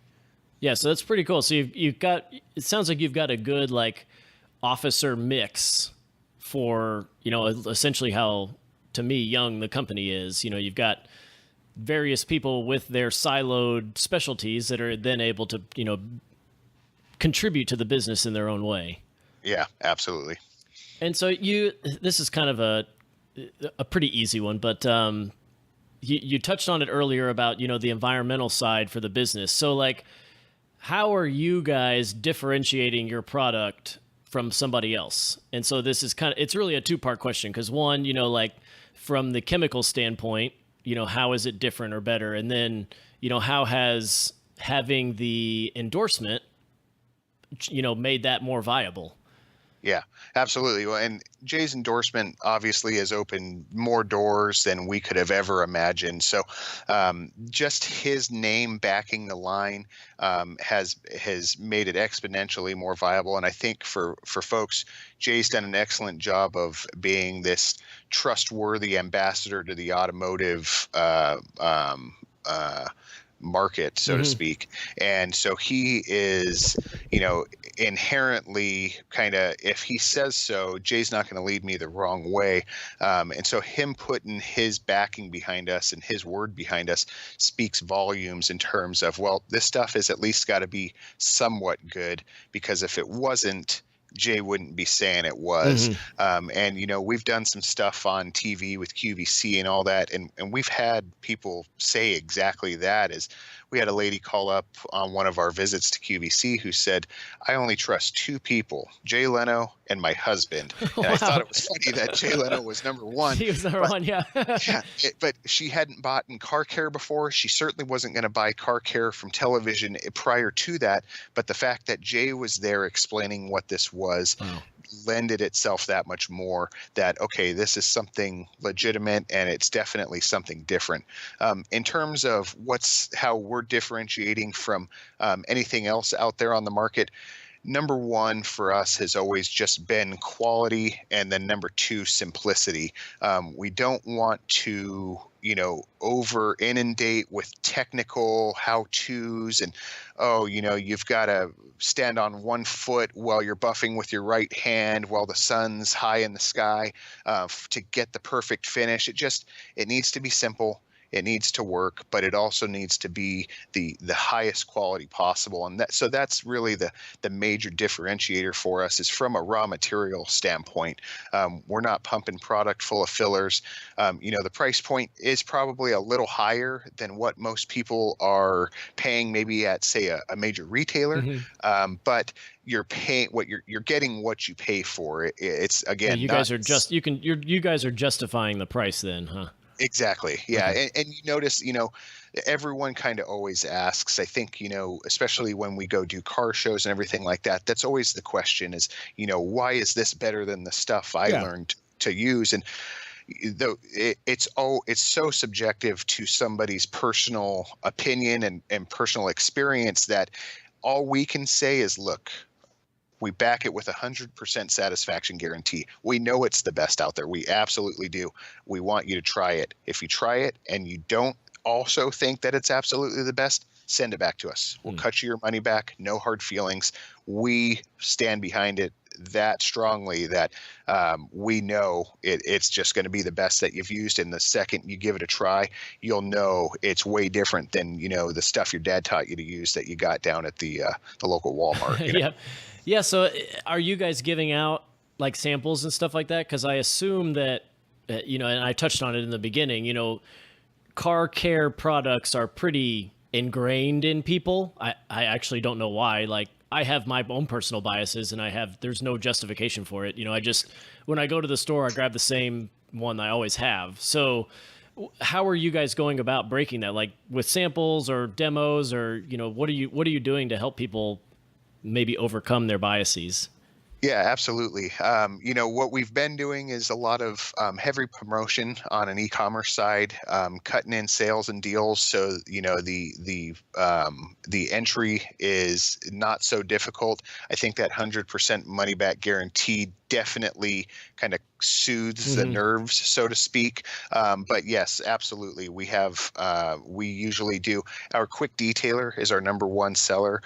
Yeah, so that's pretty cool. So you've got, it sounds like you've got a good like officer mix for, essentially how, to me, young the company is. You've got various people with their siloed specialties that are then able to, contribute to the business in their own way. Yeah, absolutely. And so this is kind of a pretty easy one, but you touched on it earlier about, the environmental side for the business. So like, how are you guys differentiating your product from somebody else? And so this is it's really a two-part question, because one, like from the chemical standpoint, how is it different or better? And then, how has having the endorsement, made that more viable? Yeah, absolutely. Well, and Jay's endorsement obviously has opened more doors than we could have ever imagined. So just his name backing the line has made it exponentially more viable. And I think for folks, Jay's done an excellent job of being this trustworthy ambassador to the automotive market, so to speak. And so he is, inherently kind of, if he says so, Jay's not going to lead me the wrong way. And so him putting his backing behind us and his word behind us speaks volumes in terms of, well, this stuff has at least got to be somewhat good, because if it wasn't, Jay wouldn't be saying it was. And, we've done some stuff on TV with QVC and all that. And we've had people say exactly that is, we had a lady call up on one of our visits to QVC who said, I only trust two people, Jay Leno and my husband. And I thought Wow. it was funny that Jay Leno was number one. He was number but one, yeah. yeah, but she hadn't bought in car care before. She certainly wasn't going to buy car care from television prior to that. But the fact that Jay was there explaining what this was Wow. lended itself that much more that, okay, this is something legitimate and it's definitely something different. In terms of how we're differentiating from anything else out there on the market, number one for us has always just been quality, and then number two, simplicity. We don't want to, over inundate with technical how-tos and, you've got to stand on one foot while you're buffing with your right hand while the sun's high in the sky to get the perfect finish. It needs to be simple. It needs to work, but it also needs to be the highest quality possible. And that's really the major differentiator for us, is from a raw material standpoint. We're not pumping product full of fillers. The price point is probably a little higher than what most people are paying maybe at, say, a major retailer. Mm-hmm. But you're paying you're getting what you pay for. It's again, You guys are justifying the price then, huh? Exactly. Yeah. Okay. And you notice, everyone kind of always asks, I think, especially when we go do car shows and everything like that, that's always the question is, why is this better than the stuff I learned to use? And though it's so subjective to somebody's personal opinion and personal experience that all we can say is, look, we back it with 100% satisfaction guarantee. We know it's the best out there. We absolutely do. We want you to try it. If you try it and you don't also think that it's absolutely the best, send it back to us. We'll cut you your money back. No hard feelings. We stand behind it that strongly that we know it's just going to be the best that you've used. And the second you give it a try, you'll know it's way different than, the stuff your dad taught you to use that you got down at the local Walmart. Yeah. Yeah. So are you guys giving out like samples and stuff like that? Because I assume that, and I touched on it in the beginning, car care products are pretty ingrained in people. I actually don't know why. Like, I have my own personal biases and there's no justification for it. When I go to the store, I grab the same one I always have. So how are you guys going about breaking that? Like with samples or demos, or, what are you doing to help people maybe overcome their biases? Yeah, absolutely. What we've been doing is a lot of heavy promotion on an e-commerce side, cutting in sales and deals. So, the entry is not so difficult. I think that 100% money back guarantee definitely kind of soothes the nerves, so to speak. But yes, absolutely. We usually do. Our quick detailer is our number one seller.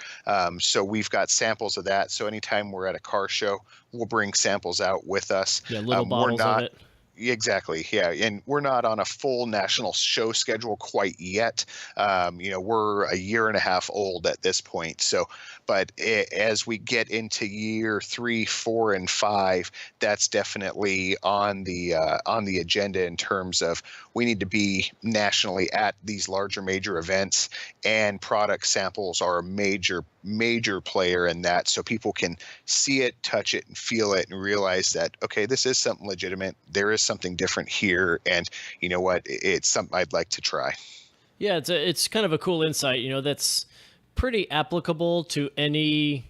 So we've got samples of that. So anytime we're at a car show, we'll bring samples out with us. Yeah, little bottles of it. Exactly. Yeah. And we're not on a full national show schedule quite yet. We're a year and a half old at this point. So, but as we get into year 3, 4, and 5, that's definitely on the agenda in terms of we need to be nationally at these larger major events, and product samples are a major player in that, so people can see it, touch it, and feel it, and realize that, okay, this is something legitimate. There is something different here, and you know what? It's something I'd like to try. Yeah, it's kind of a cool insight, that's pretty applicable to any,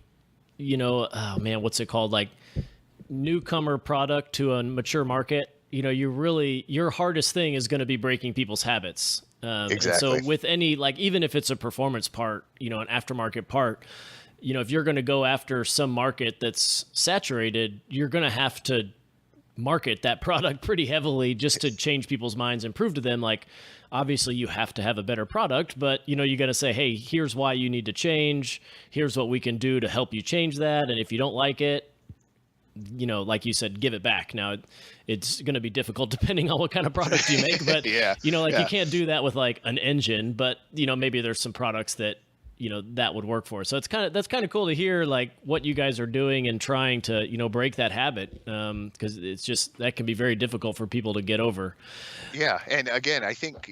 oh man, what's it called? Like newcomer product to a mature market. Your hardest thing is going to be breaking people's habits. Exactly. So with any, like, even if it's a performance part, an aftermarket part, if you're going to go after some market that's saturated, you're going to have to market that product pretty heavily just to change people's minds and prove to them, like, obviously you have to have a better product, but you got to say, hey, here's why you need to change. Here's what we can do to help you change that. And if you don't like it, like you said, give it back. Now, it's going to be difficult depending on what kind of product you make, but you can't do that with like an engine, but maybe there's some products that that would work for. So that's kind of cool to hear like what you guys are doing and trying to, break that habit. Cause it's just, that can be very difficult for people to get over. Yeah, and again, I think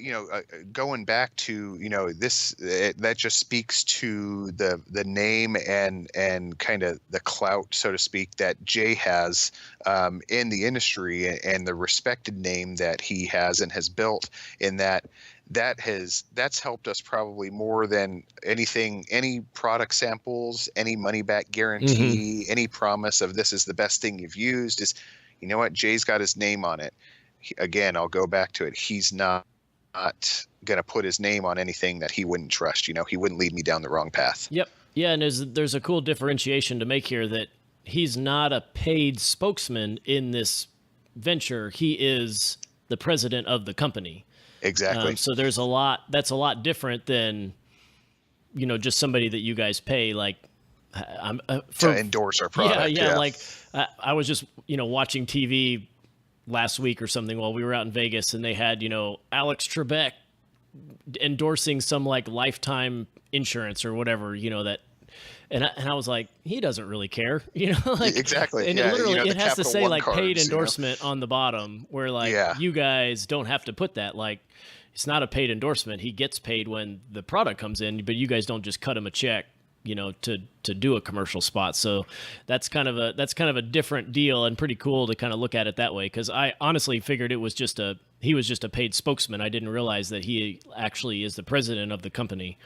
going back to this that just speaks to the name and kind of the clout, so to speak, that Jay has in the industry, and the respected name that he has and has built. In that's helped us probably more than anything, any product samples, any money back guarantee, any promise of this is the best thing you've used. Is, you know what, Jay's got his name on it. Again, I'll go back to it. He's not going to put his name on anything that he wouldn't trust. He wouldn't lead me down the wrong path. Yep. Yeah, and there's a cool differentiation to make here, that he's not a paid spokesman in this venture. He is the president of the company. Exactly. So that's a lot different than, just somebody that you guys pay, like, to endorse our product. Yeah. Like I was just, watching TV last week or something while we were out in Vegas, and they had, Alex Trebek endorsing some like lifetime insurance or whatever, that, and I was like, he doesn't really care, like exactly. And yeah, literally it has to say like cards, paid endorsement on the bottom, where like you guys don't have to put that. Like, it's not a paid endorsement. He gets paid when the product comes in, but you guys don't just cut him a check, to do a commercial spot. So that's kind of a different deal, and pretty cool to kind of look at it that way. Cause I honestly figured he was just a paid spokesman. I didn't realize that he actually is the president of the company.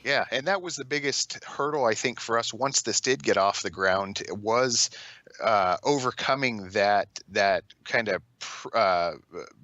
Yeah, and that was the biggest hurdle, I think, for us once this did get off the ground. It was overcoming that kind of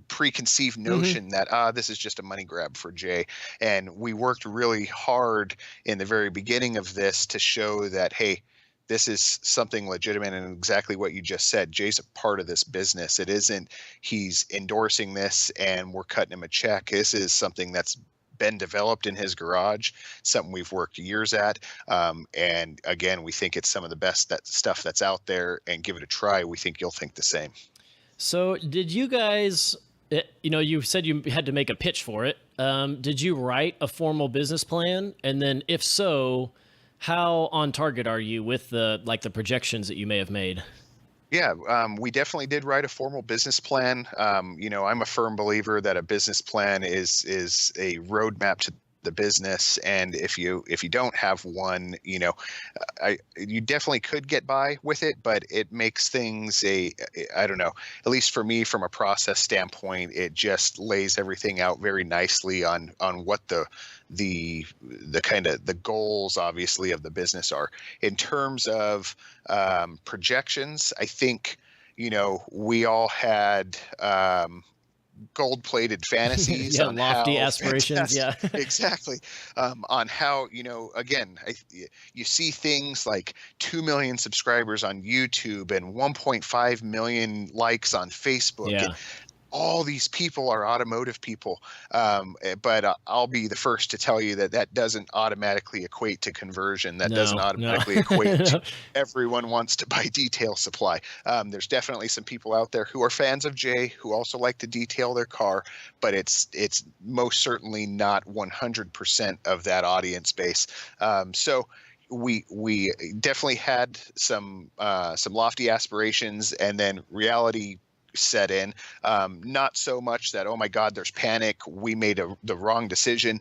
preconceived notion that this is just a money grab for Jay. And we worked really hard in the very beginning of this to show that, hey, this is something legitimate, and exactly what you just said. Jay's a part of this business. It isn't he's endorsing this and we're cutting him a check. This is something that's been developed in his garage, something we've worked years at. And again, we think it's some of the best stuff that's out there, and give it a try. We think you'll think the same. So did you guys, you said you had to make a pitch for it. Did you write a formal business plan? And then if so, how on target are you with the projections that you may have made? Yeah, we definitely did write a formal business plan. I'm a firm believer that a business plan is a roadmap to the business, and if you don't have one, you definitely could get by with it, but it makes things I don't know, at least for me, from a process standpoint, it just lays everything out very nicely on what the kind of the goals, obviously, of the business are. In terms of projections, I think we all had gold-plated fantasies on lofty how aspirations. fantastic, exactly, on how again, you see things like 2 million subscribers on YouTube and 1.5 million likes on Facebook. Yeah. And all these people are automotive people, but I'll be the first to tell you that doesn't automatically equate to conversion. That doesn't automatically equate to everyone wants to buy detail supply. There's definitely some people out there who are fans of Jay who also like to detail their car, but it's most certainly not 100% of that audience base. So we definitely had some lofty aspirations, and then reality set in. Not so much that, oh my God, there's panic, we made the wrong decision.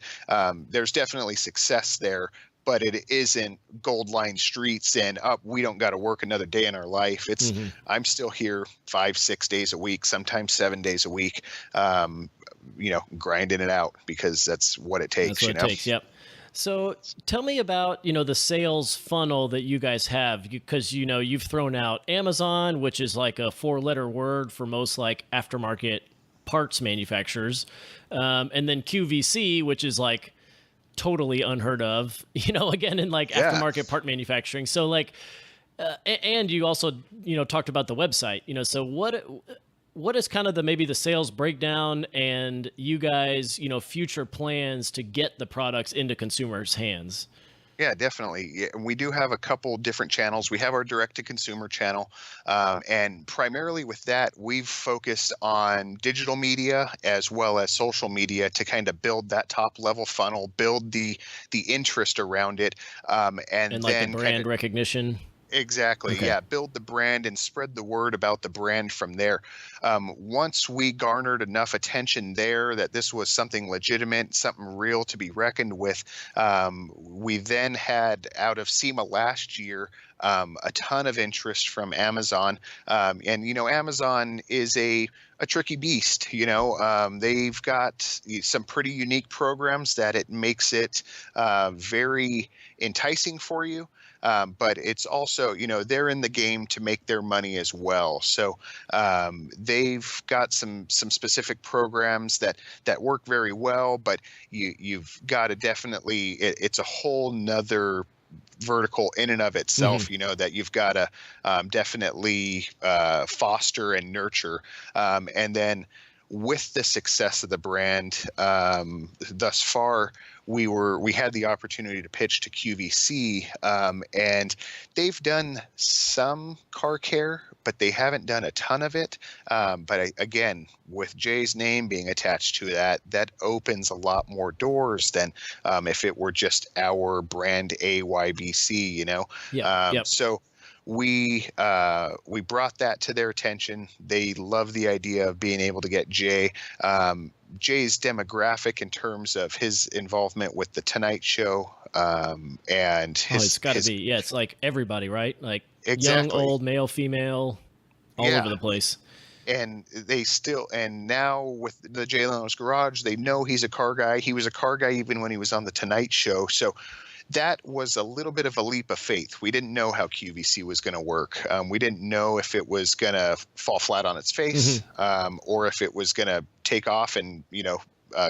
There's definitely success there, but it isn't gold line streets and we don't got to work another day in our life. It's I'm still here 5-6 days a week, sometimes 7 days a week, grinding it out, because that's what it takes. That's what it takes. Yep. So tell me about, the sales funnel that you guys have, because, you've thrown out Amazon, which is like a 4-letter word for most like aftermarket parts manufacturers. And then QVC, which is like totally unheard of, again, in like aftermarket part manufacturing. So like, and you also, talked about the website, so what is kind of maybe the sales breakdown and you guys, future plans to get the products into consumers' hands? Yeah, definitely. Yeah, and we do have a couple different channels. We have our direct-to-consumer channel, and primarily with that, we've focused on digital media as well as social media to kind of build that top-level funnel, build the interest around it, and And like the then kind brand of recognition. exactly, Okay. yeah, build the brand and spread the word about the brand from there. Once we garnered enough attention there that this was something legitimate, something real to be reckoned with, we then had out of SEMA last year a ton of interest from Amazon. And, Amazon is a tricky beast. They've got some pretty unique programs that it makes it very enticing for you. But it's also, they're in the game to make their money as well. So they've got some specific programs that work very well, but you've got to definitely, it's a whole nother vertical in and of itself, that you've got to definitely foster and nurture. And then with the success of the brand thus far, we had the opportunity to pitch to QVC, and they've done some car care, but they haven't done a ton of it. But again, with Jay's name being attached to that opens a lot more doors than if it were just our brand AYBC, Yep. So we brought that to their attention. They love the idea of being able to get Jay. Jay's demographic in terms of his involvement with the Tonight Show, and his, It's got to be. Yeah, it's like everybody, right? Like young, exactly, old, male, female, all yeah. over the place. And now with the Jay Leno's Garage, they know he's a car guy. He was a car guy even when he was on the Tonight Show. So that was a little bit of a leap of faith. We didn't know how QVC was going to work. We didn't know if it was going to fall flat on its face, or if it was going to take off and,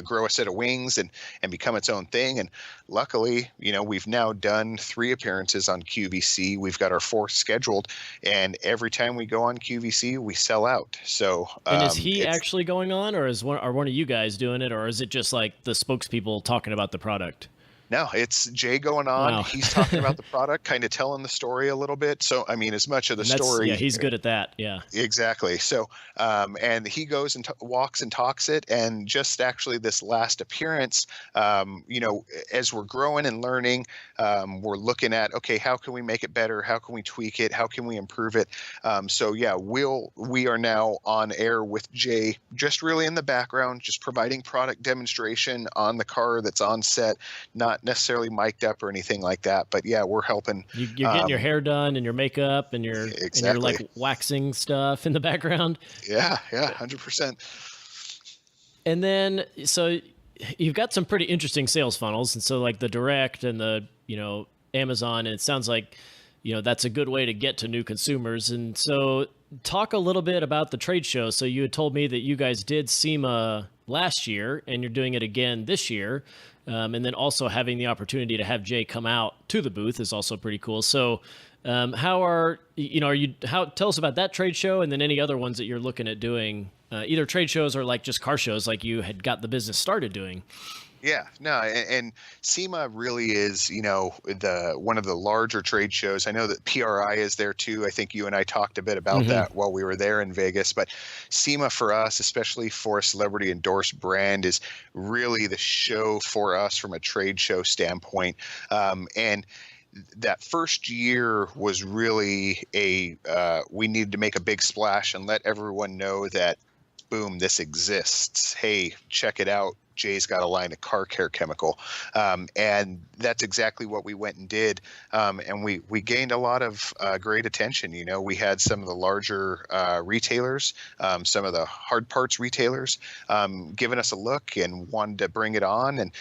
grow a set of wings and become its own thing. And luckily, we've now done 3 appearances on QVC. We've got our 4th scheduled, and every time we go on QVC, we sell out. So, And is he actually going on, or are one of you guys doing it, or is it just like the spokespeople talking about the product? No, it's Jay going on. Wow. He's talking about the product, kind of telling the story a little bit. So, I mean, as much of the story. Yeah, he's good at that. Yeah. Exactly. So, and he goes and walks and talks it. And just actually this last appearance, as we're growing and learning, we're looking at, okay, how can we make it better? How can we tweak it? How can we improve it? So yeah, we are now on air with Jay, just really in the background, just providing product demonstration on the car that's on set, not necessarily mic'd up or anything like that. But yeah, we're helping. You're getting your hair done and your makeup and your exactly. and you're like waxing stuff in the background. Yeah, 100%. And then so you've got some pretty interesting sales funnels, and so like the direct and the Amazon, and it sounds like that's a good way to get to new consumers. And so talk a little bit about the trade show. So you had told me that you guys did SEMA last year and you're doing it again this year. And then also having the opportunity to have Jay come out to the booth is also pretty cool. So tell us about that trade show, and then any other ones that you're looking at doing, either trade shows or like just car shows like you had got the business started doing. Yeah, no, and SEMA really is, one of the larger trade shows. I know that PRI is there too. I think you and I talked a bit about that while we were there in Vegas. But SEMA for us, especially for a celebrity endorsed brand, is really the show for us from a trade show standpoint. And that first year was really we needed to make a big splash and let everyone know that, boom, this exists. Hey, check it out. Jay's got a line of car care chemical. And that's exactly what we went and did. And we gained a lot of great attention. We had some of the larger retailers, some of the hard parts retailers giving us a look and wanted to bring it on. And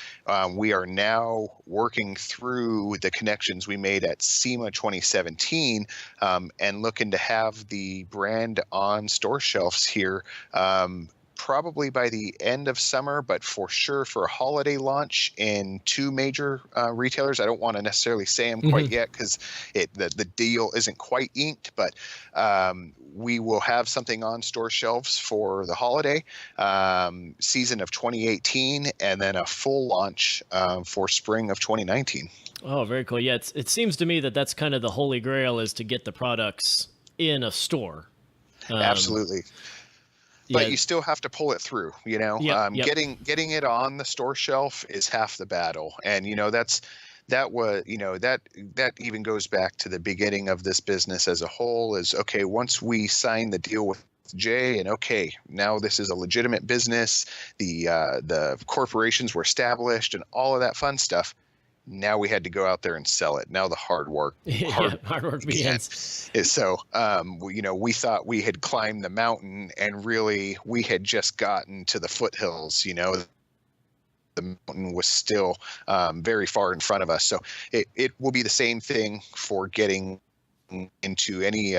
we are now working through the connections we made at SEMA 2017 and looking to have the brand on store shelves here probably by the end of summer, but for sure for a holiday launch in 2 major retailers. I don't want to necessarily say them quite yet because the deal isn't quite inked, but we will have something on store shelves for the holiday season of 2018, and then a full launch for spring of 2019. Oh, very cool. Yeah, it seems to me that that's kind of the holy grail, is to get the products in a store. Absolutely. But Yeah. you still have to pull it through, Yep. getting it on the store shelf is half the battle. And, that even goes back to the beginning of this business as a whole. Is okay, once we sign the deal with Jay, and okay, now this is a legitimate business, the corporations were established and all of that fun stuff. Now we had to go out there and sell it. Now the hard work begins. So, we thought we had climbed the mountain, and really we had just gotten to the foothills. The mountain was still very far in front of us. So it will be the same thing for getting into any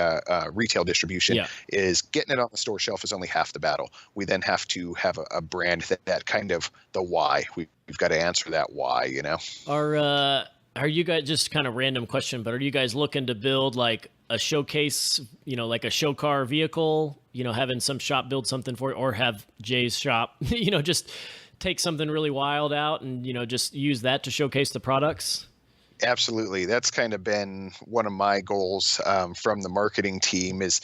retail distribution. Is getting it on the store shelf is only half the battle. We then have to have a brand that kind of the why. We've got to answer that why. Are you guys, just kind of random question, but are you guys looking to build like a showcase, like a show car vehicle, having some shop build something for it, or have Jay's shop, just take something really wild out and, just use that to showcase the products? Absolutely. That's kind of been one of my goals from the marketing team is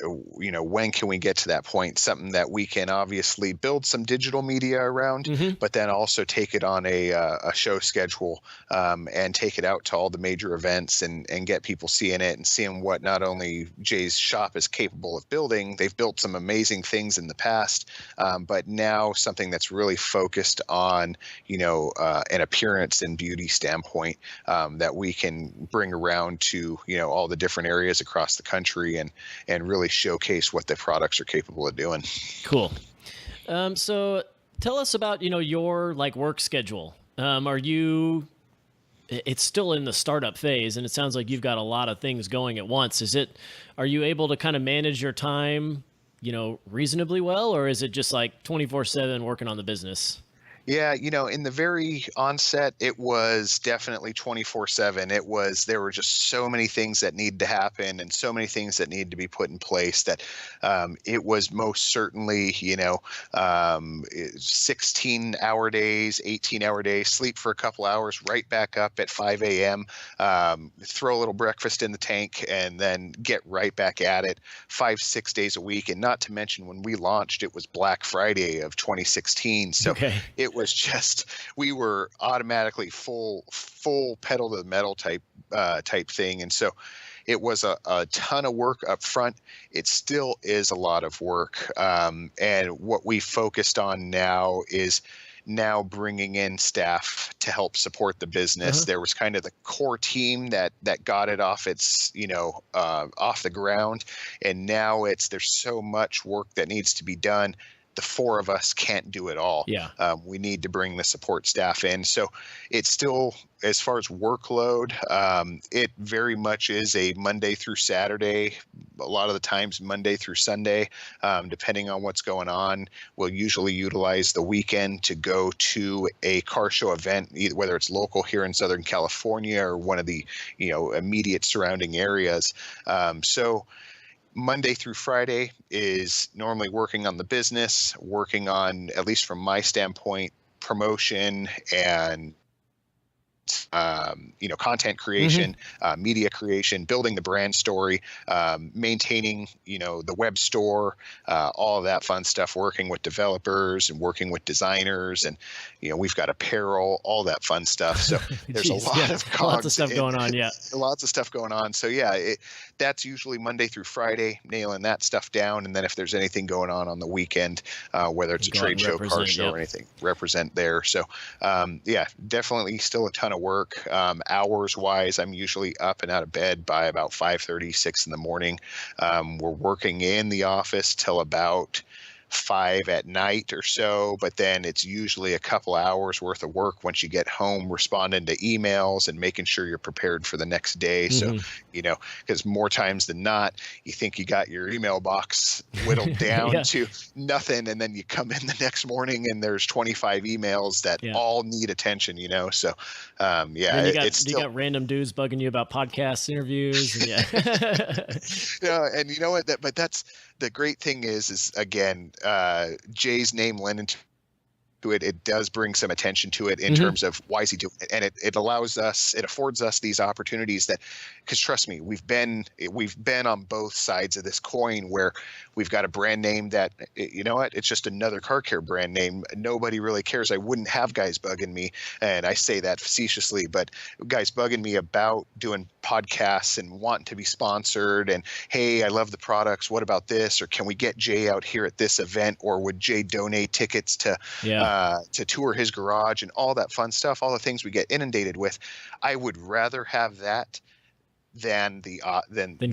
when can we get to that point? Something that we can obviously build some digital media around, but then also take it on a show schedule and take it out to all the major events and get people seeing it and seeing what not only Jay's shop is capable of building. They've built some amazing things in the past, but now something that's really focused on, an appearance and beauty standpoint that we can bring around to, all the different areas across the country and really showcase what the products are capable of doing. Cool. So tell us about, your work schedule. It's still in the startup phase, and it sounds like you've got a lot of things going at once. Are you able to kind of manage your time, reasonably well, or is it just like 24/7 working on the business? Yeah, in the very onset, it was definitely 24/7. There were just so many things that needed to happen and so many things that needed to be put in place that it was most certainly, 16-hour days, 18-hour days, sleep for a couple hours, right back up at 5 a.m., throw a little breakfast in the tank, and then get right back at it 5-6 days a week. And not to mention, when we launched, it was Black Friday of 2016. So it was just, we were automatically full pedal to the metal type thing. And so it was a ton of work up front. It still is a lot of work. And what we focused on now is bringing in staff to help support the business. There was kind of the core team that got it off its, off the ground. And now there's so much work that needs to be done. The 4 of us can't do it all. We need to bring the support staff in. So it's still, as far as workload, it very much is a Monday through Saturday, a lot of the times Monday through Sunday, depending on what's going on. We'll usually utilize the weekend to go to a car show event, either whether it's local here in Southern California or one of the, immediate surrounding areas. So Monday through Friday is normally working on the business, working on, at least from my standpoint, promotion and content creation, media creation, building the brand story, maintaining, the web store, all of that fun stuff, working with developers and working with designers, and, we've got apparel, all that fun stuff. So there's a lot of cogs, lots of stuff going on. Yeah. Lots of stuff going on. So that's usually Monday through Friday, nailing that stuff down. And then if there's anything going on the weekend, whether it's a trade show, car show, or anything, represent there. So definitely still a ton of work. Hours wise, I'm usually up and out of bed by about 5:30, 6 in the morning. We're working in the office till about 5 at night or so, but then it's usually a couple hours worth of work once you get home, responding to emails and making sure you're prepared for the next day. So, because more times than not, you think you got your email box whittled down Yeah. to nothing, and then you come in the next morning and there's 25 emails that all need attention, So, Then you got random dudes bugging you about podcast interviews. And and you know what? But that's the great thing is again, Jay's name lent into it. It does bring some attention to it in terms of why is he doing it, and it affords us these opportunities that, because trust me, we've been on both sides of this coin where we've got a brand name that, you know what, it's just another car care brand name. Nobody really cares. I wouldn't have guys bugging me, and I say that facetiously, but guys bugging me about doing podcasts and wanting to be sponsored, and hey, I love the products. What about this? Or can we get Jay out here at this event? Or would Jay donate tickets to tour his garage and all that fun stuff, all the things we get inundated with? I would rather have that than the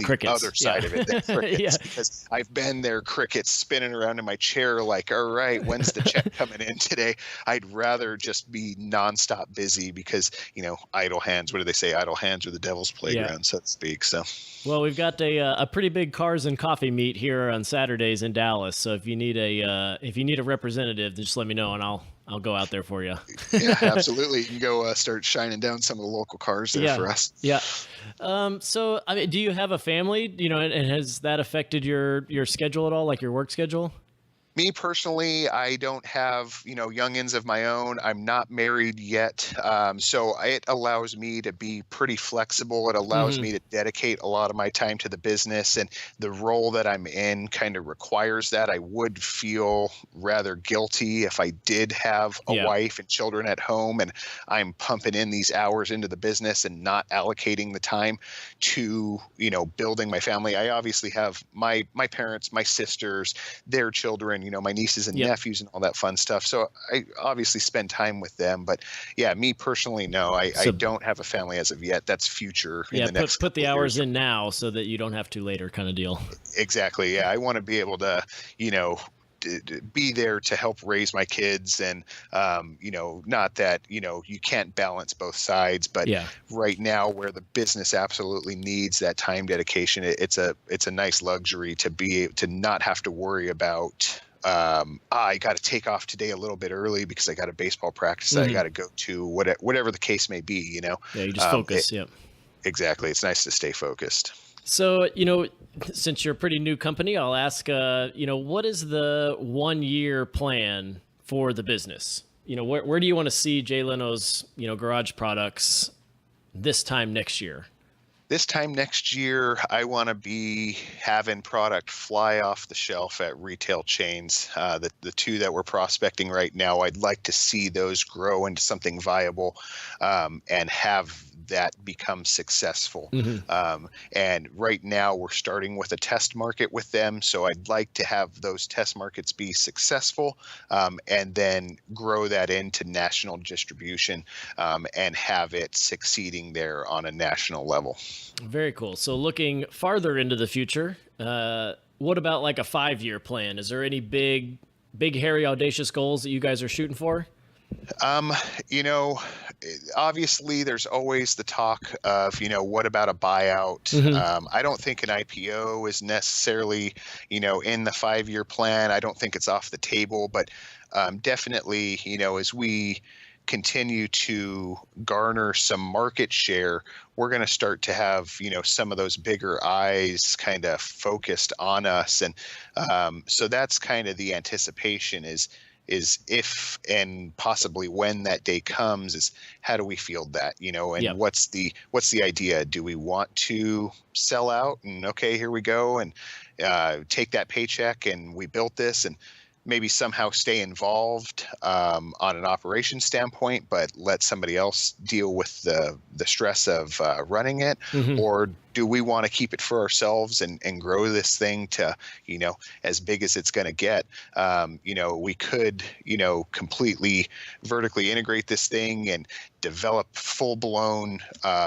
crickets. other side of it, than crickets, because I've been there, crickets spinning around in my chair like, all right, when's the check coming in today? I'd rather just be nonstop busy because, idle hands, what do they say? Idle hands are the devil's playground, so to speak. So, well, we've got a pretty big cars and coffee meet here on Saturdays in Dallas. So if you need a representative, just let me know and I'll go out there for you. Yeah, absolutely. You can go start shining down some of the local cars there for us. Yeah. So, I mean, do you have a family, and has that affected your schedule at all, like your work schedule? Me personally, I don't have, youngins of my own. I'm not married yet. So it allows me to be pretty flexible. It allows me to dedicate a lot of my time to the business, and the role that I'm in kind of requires that. I would feel rather guilty if I did have a wife and children at home and I'm pumping in these hours into the business and not allocating the time to, building my family. I obviously have my parents, my sisters, their children, my nieces and nephews and all that fun stuff. So I obviously spend time with them, but me personally, no, I don't have a family as of yet. That's future. In the next put the hours in now so that you don't have to later, kind of deal. Exactly. Yeah. I want to be able to, be there to help raise my kids, and not that you can't balance both sides, but right now where the business absolutely needs that time dedication, it's a nice luxury to not have to worry about I got to take off today a little bit early because I got a baseball practice that I got to go to, whatever the case may be. You just focus. Exactly. It's nice to stay focused. So, since you're a pretty new company, I'll ask, what is the 1-year plan for the business? Where do you want to see Jay Leno's, garage products this time next year? This time next year, I want to be having product fly off the shelf at retail chains. The two that we're prospecting right now, I'd like to see those grow into something viable, and have that become successful. And right now we're starting with a test market with them. So I'd like to have those test markets be successful, and then grow that into national distribution, and have it succeeding there on a national level. Very cool. So looking farther into the future, what about like a 5-year plan? Is there any big, hairy, audacious goals that you guys are shooting for? Obviously there's always the talk of, what about a buyout? I don't think an IPO is necessarily, in the 5-year plan. I don't think it's off the table, but definitely, as we continue to garner some market share, we're going to start to have, some of those bigger eyes kind of focused on us. And so that's kind of the anticipation is if and possibly when that day comes, is how do we field that, and what's the idea? Do we want to sell out and okay, here we go, and take that paycheck and we built this, and maybe somehow stay involved on an operations standpoint, but let somebody else deal with the stress of running it? Or do we want to keep it for ourselves and grow this thing to, as big as it's going to get? We could, completely vertically integrate this thing and develop full-blown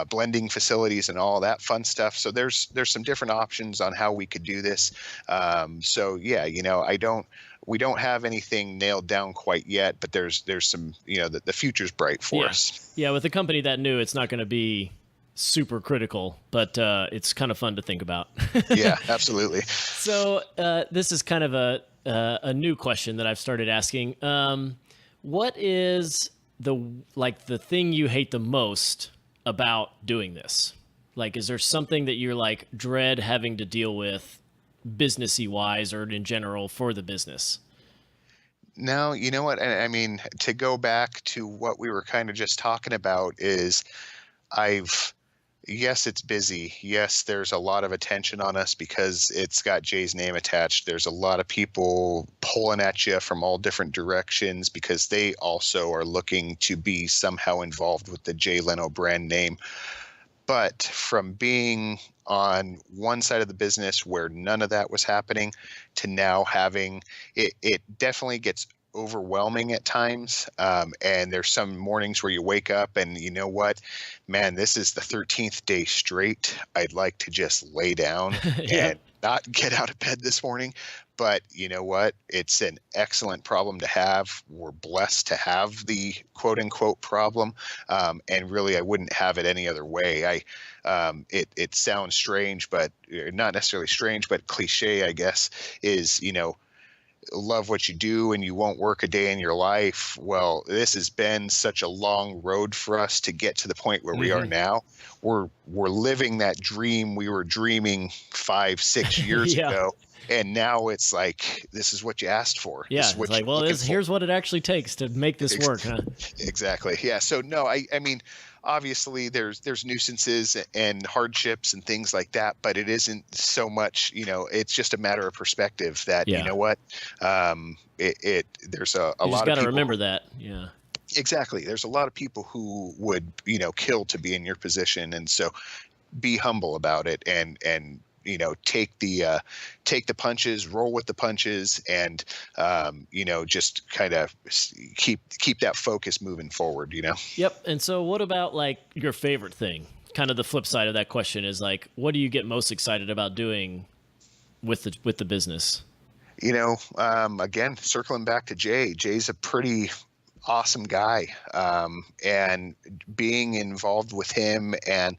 blending facilities and all that fun stuff. So there's some different options on how we could do this. we don't have anything nailed down quite yet, but there's some, the future's bright for us. Yeah, with a company that new, it's not going to be super critical, but it's kind of fun to think about. Yeah, absolutely. So this is kind of a new question that I've started asking. What is the thing you hate the most about doing this? Like, is there something that you're like dread having to deal with businessy wise or in general for the business? No, you know what? I mean, to go back to what we were kind of just talking about is yes, it's busy. Yes, there's a lot of attention on us because it's got Jay's name attached. There's a lot of people pulling at you from all different directions because they also are looking to be somehow involved with the Jay Leno brand name. But from being on one side of the business where none of that was happening to now having it definitely gets overwhelming at times. And there's some mornings where you wake up and you know what, man, this is the 13th day straight. I'd like to just lay down and not get out of bed this morning. But you know what? It's an excellent problem to have. We're blessed to have the quote unquote problem. And really, I wouldn't have it any other way. It sounds strange, but not necessarily strange, but cliche, I guess, is, love what you do and you won't work a day in your life. Well, this has been such a long road for us to get to the point where we are now. We're living that dream we were dreaming 5-6 years ago. And now it's like, this is what you asked for. Yeah, it's like, well, here's what it actually takes to make this work, huh? Exactly. Yeah. So no, I mean, obviously there's nuisances and hardships and things like that, but it isn't so much, it's just a matter of perspective that, you know what, there's a lot of people. You just got to remember that. Yeah. Exactly. There's a lot of people who would, kill to be in your position. And so be humble about it and take the punches, roll with the punches, and just kind of keep that focus moving forward. Yep. And so, what about like your favorite thing? Kind of the flip side of that question is like, what do you get most excited about doing with the business? Again, circling back to Jay. Jay's a pretty awesome guy, and being involved with him and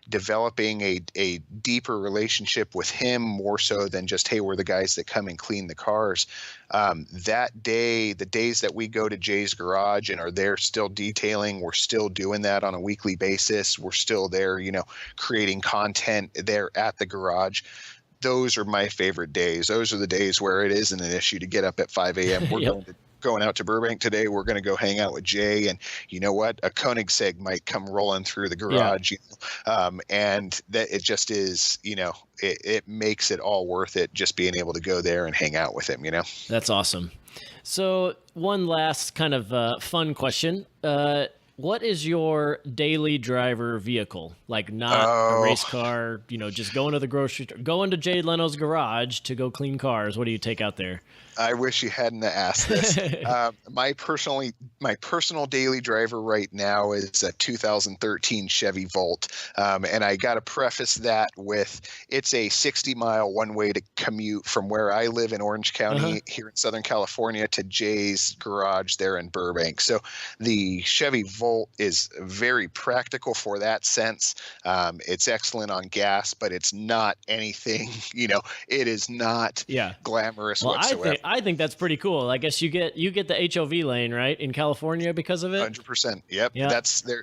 developing a deeper relationship with him more so than just, hey, we're the guys that come and clean the cars. That day, the days that we go to Jay's garage and are there still detailing, we're still doing that on a weekly basis. We're still there, creating content there at the garage. Those are my favorite days. Those are the days where it isn't an issue to get up at 5 a.m. We're going out to Burbank today. We're going to go hang out with Jay, and you know what? A Koenigsegg might come rolling through the garage, and that it just is, it makes it all worth it just being able to go there and hang out with him. That's awesome. So one last kind of fun question. What is your daily driver vehicle? Like not a race car, just going to the grocery store, going to Jay Leno's garage to go clean cars. What do you take out there? I wish you hadn't asked this. My personal daily driver right now is a 2013 Chevy Volt. And I got to preface that with it's a 60-mile one-way to commute from where I live in Orange County here in Southern California to Jay's garage there in Burbank. So the Chevy Volt is very practical for that sense. It's excellent on gas, but it's not anything, it is not glamorous whatsoever. I think that's pretty cool. I guess you get the HOV lane, right, in California because of it? 100%. Yep.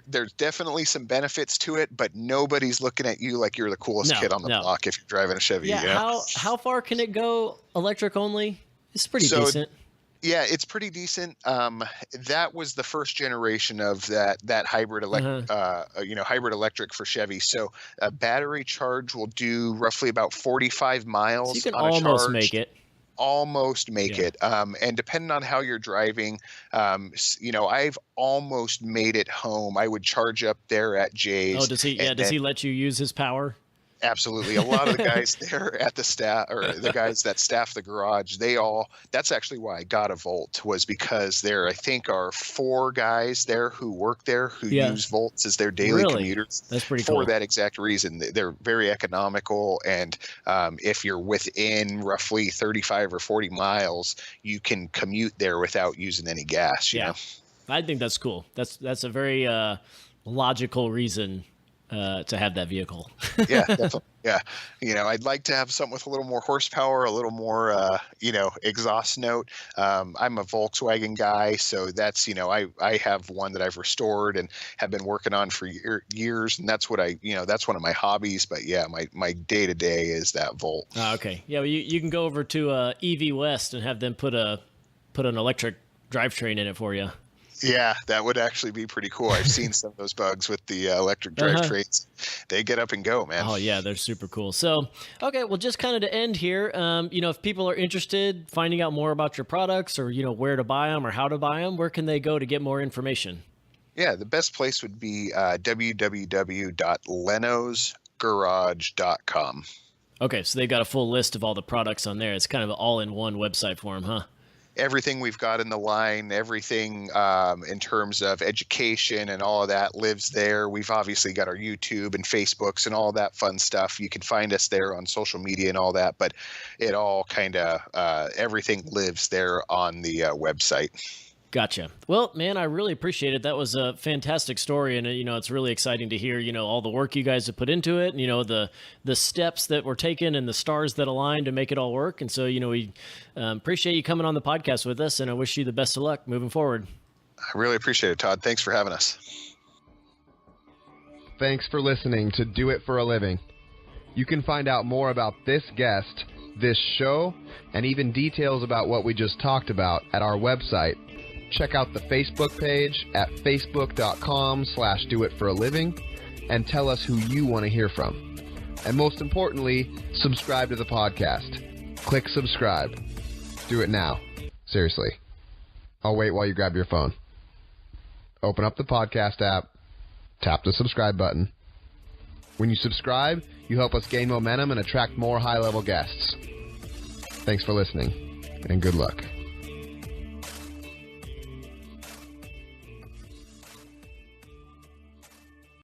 There's definitely some benefits to it, but nobody's looking at you like you're the coolest kid on the block if you're driving a Chevy. Yeah. How far can it go electric only? It's pretty decent. Yeah, it's pretty decent. That was the first generation of that hybrid hybrid electric for Chevy. So a battery charge will do roughly about 45 miles. So you can on almost make it. Almost make it. And depending on how you're driving, I've almost made it home. I would charge up there at Jay's. Oh, does he let you use his power? Absolutely. A lot of the guys there at the staff, or the guys that staff the garage, that's actually why I got a Volt, was because there, I think, are 4 guys there who work there who use Volts as their daily commuters. That's pretty for cool. that exact reason. They're very economical. And if you're within roughly 35 or 40 miles, you can commute there without using any gas. You know? I think that's cool. That's a very logical reason to have that vehicle. Yeah, definitely. Yeah. I'd like to have something with a little more horsepower, a little more, exhaust note. I'm a Volkswagen guy, so that's, I have one that I've restored and have been working on for years. And that's what that's one of my hobbies. But yeah, my day to day is that Volt. Okay. Yeah. Well, you can go over to EV West and have them put an electric drivetrain in it for you. Yeah, that would actually be pretty cool. I've seen some of those bugs with the electric drivetrains. They get up and go, man. Oh, yeah, they're super cool. So, okay, well, just kind of to end here, if people are interested finding out more about your products or, where to buy them or how to buy them, where can they go to get more information? Yeah, the best place would be www.lenosgarage.com. Okay, so they've got a full list of all the products on there. It's kind of an all-in-one website for them, huh? Everything we've got in the line, everything in terms of education and all of that lives there. We've obviously got our YouTube and Facebooks and all that fun stuff. You can find us there on social media and all that, but it all kind of, everything lives there on the website. Gotcha. Well, man, I really appreciate it. That was a fantastic story, and it's really exciting to hear, all the work you guys have put into it, and, the steps that were taken and the stars that aligned to make it all work. And so, we appreciate you coming on the podcast with us, and I wish you the best of luck moving forward. I really appreciate it, Todd. Thanks for having us. Thanks for listening to Do It for a Living. You can find out more about this guest, this show, and even details about what we just talked about at our website. Check out the Facebook page at facebook.com/doitforaliving and tell us who you want to hear from. And most importantly, subscribe to the podcast. Click subscribe. Do it now. Seriously. I'll wait while you grab your phone. Open up the podcast app. Tap the subscribe button. When you subscribe, you help us gain momentum and attract more high-level guests. Thanks for listening, and good luck.